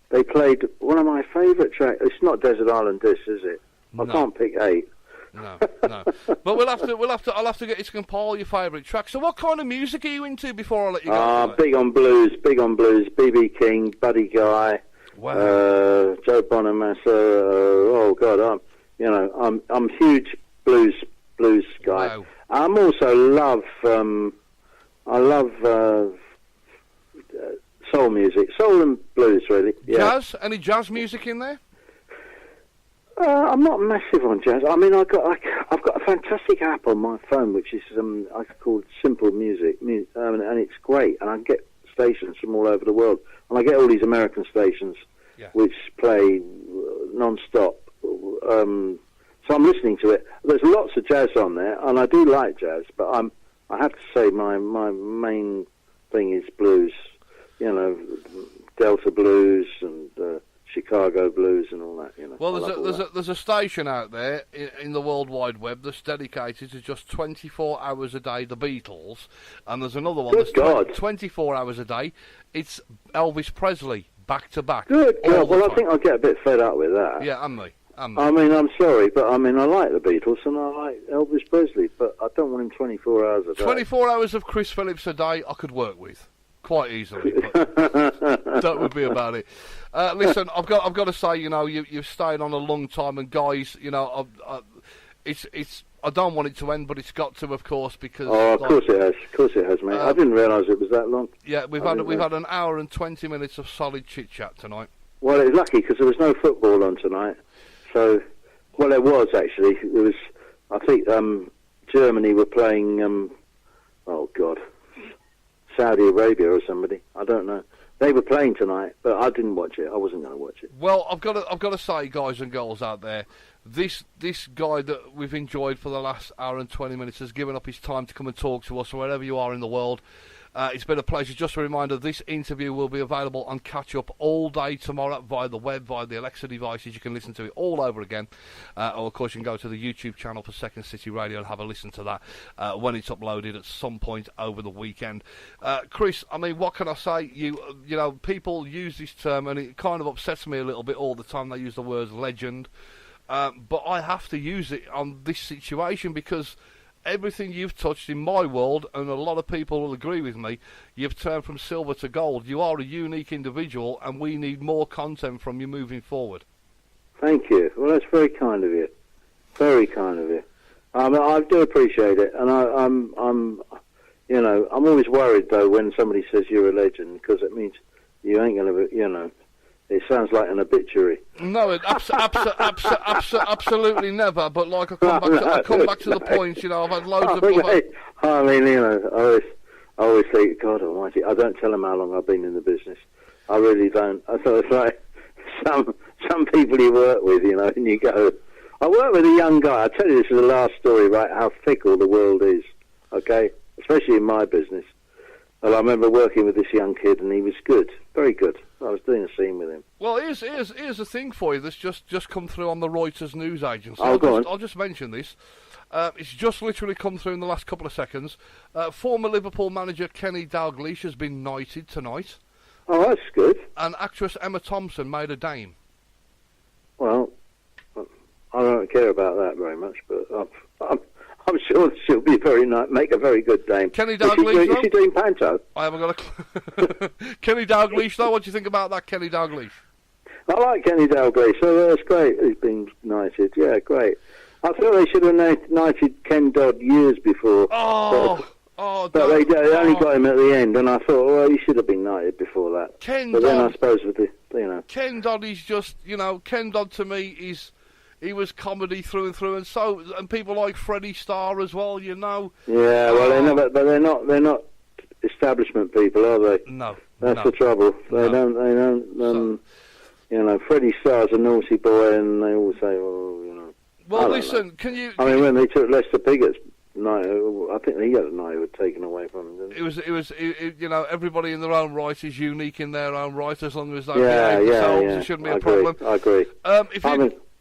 They played one of my favourite tracks. It's not Desert Island Disc, is it? I can't pick 8.
No. But I'll have to get you to compile your favourite tracks. So what kind of music are you into before I let you go?
Big on blues. B.B. King, Buddy Guy,
wow.
Joe Bonamassa. Oh God, I'm huge blues guy.
Wow.
I'm also love soul music, soul and blues, really. Yeah.
Jazz? Any jazz music in there?
I'm not massive on jazz. I mean, I've got a fantastic app on my phone which is called Simple Music, and it's great. And I get stations from all over the world, and I get all these American stations which play non-stop. So I'm listening to it. There's lots of jazz on there, and I do like jazz, but I have to say my main thing is blues. You know, Delta blues and Chicago blues and all that. You know.
Well, there's a station out there in the World Wide Web that's dedicated to just 24 hours a day, the Beatles, and there's another one that's 24 hours a day. It's Elvis Presley back to back.
Good God! Well, I think I'll get a bit fed up with that.
Yeah, and me.
I mean, I'm sorry, but I mean, I like the Beatles and I like Elvis Presley, but I don't want him 24 hours a day.
24 hours of Chris Phillips a day, I could work with. Quite easily, but that would be about it. Listen, I've got to say, you've stayed on a long time, and guys, it's. I don't want it to end, but it's got to, of course, because.
Oh, of course it has. Of course it has, mate. I didn't realise it was that long.
Yeah, we've had an hour and 20 minutes of solid chit chat tonight.
Well, it's lucky because there was no football on tonight. So, well, there was actually. There was. I think Germany were playing. Oh God, Saudi Arabia or somebody. I don't know. They were playing tonight, but I didn't watch it. I wasn't going to watch it.
Well, I've got to say, guys and girls out there, this guy that we've enjoyed for the last hour and 20 minutes has given up his time to come and talk to us, wherever you are in the world. It's been a pleasure. Just a reminder, this interview will be available on Catch Up all day tomorrow via the web, via the Alexa devices. You can listen to it all over again. Or, of course, you can go to the YouTube channel for Second City Radio and have a listen to that when it's uploaded at some point over the weekend. Chris, I mean, what can I say? You know, people use this term, and it kind of upsets me a little bit all the time. They use the word legend. But I have to use it on this situation because everything you've touched in my world, and a lot of people will agree with me, you've turned from silver to gold. You are a unique individual, and we need more content from you moving forward.
Thank you. Well, that's very kind of you. Very kind of you. I do appreciate it, and I'm always worried though when somebody says you're a legend, because it means you ain't going to, It sounds like an obituary.
No, absolutely never. But like I come back to the point. I've had loads of.
I mean, I always think, God Almighty, I don't tell them how long I've been in the business. I really don't. I thought it's like some people you work with, and you go. I work with a young guy. I tell you, this is the last story, right? How fickle the world is. Okay, especially in my business. Well, I remember working with this young kid, and he was good, very good. I was doing a scene with him.
Well, here's a thing for you that's just come through on the Reuters news agency. I'll just mention this. It's just literally come through in the last couple of seconds. Former Liverpool manager Kenny Dalglish has been knighted tonight.
Oh, that's good.
And actress Emma Thompson made a dame.
Well, I don't care about that very much, but I'm sure she'll be make a very good dame.
Kenny Dalglish,
is she doing panto?
I haven't got a Kenny Dalglish, though. What do you think about that, Kenny Dalglish?
I like Kenny Dalglish. So that's great. He's been knighted. Yeah, great. I thought they should have knighted Ken Dodd years before. But they only got him at the end, and I thought, well, he should have been knighted before that. Then I suppose with the,
Ken Dodd is just, Ken Dodd to me he was comedy through and through, and people like Freddie Starr as well,
Yeah, well, they're not establishment people, are they?
No,
that's the trouble. They don't. Freddie Starr's a naughty boy, and they all say,
Well, listen, can you?
I mean, when they took Lester Piggott's night, I think he got a night taken away from him. Didn't
it was. Everybody in their own right is unique in their own right, as long as they behave themselves. It shouldn't be a problem.
I agree.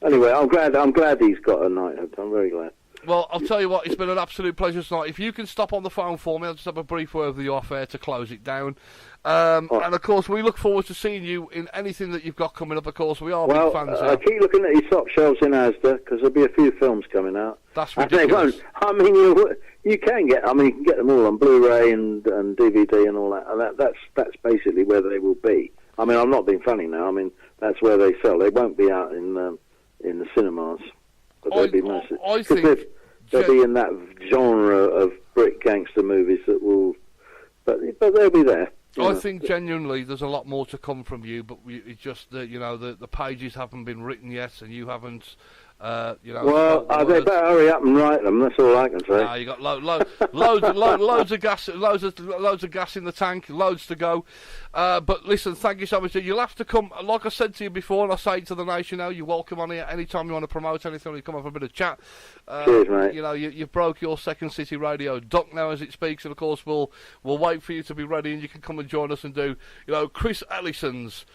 Anyway, I'm glad he's got a night. I'm very glad.
Well, I'll tell you what, it's been an absolute pleasure tonight. If you can stop on the phone for me, I'll just have a brief word with you off air to close it down. And of course, we look forward to seeing you in anything that you've got coming up. Of course, we are big fans.
I keep looking at your top shelves in Asda because there'll be a few films coming out.
That's ridiculous.
I mean, you can get. I mean, you can get them all on Blu-ray and DVD and all that. And that's basically where they will be. I mean, I'm not being funny now. I mean, that's where they sell. They won't be out in the cinemas, but they'll be massive. I think they'll be in that genre of brick gangster movies that will, but they'll be there.
I think genuinely there's a lot more to come from you, but it's just that the pages haven't been written yet, and you haven't.
Well, they better hurry up and write them. That's all I can say.
Nah, you got loads of gas, loads of gas in the tank, loads to go. But listen, thank you so much. You'll have to come. Like I said to you before, and I say it to the nation now. You're welcome on here anytime you want to promote anything. Or you come up for a bit of chat.
Cheers, mate.
You broke your Second City Radio duck now as it speaks, and of course we'll wait for you to be ready, and you can come and join us and do Chris Ellison's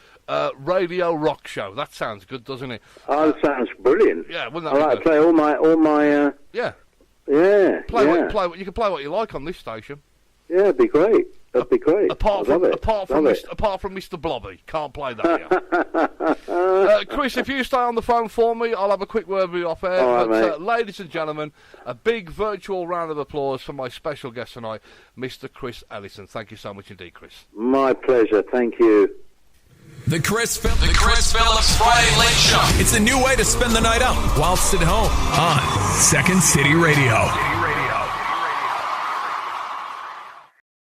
Radio Rock Show. That sounds good, doesn't it?
Oh, that sounds brilliant.
Yeah, wouldn't that be
good? I like to play all my.
Yeah.
Yeah.
You can play what you like on this station.
Yeah, it'd be great. That'd be great.
Apart from Mr. Blobby, can't play that here. Chris, if you stay on the phone for me, I'll have a quick word with you off air.
All right, mate.
Ladies and gentlemen, a big virtual round of applause for my special guest tonight, Mr. Chris Ellison. Thank you so much indeed, Chris.
My pleasure. Thank you.
The Chris Phillips Friday Late Show. It's a new way to spend the night out whilst at home on Second City Radio.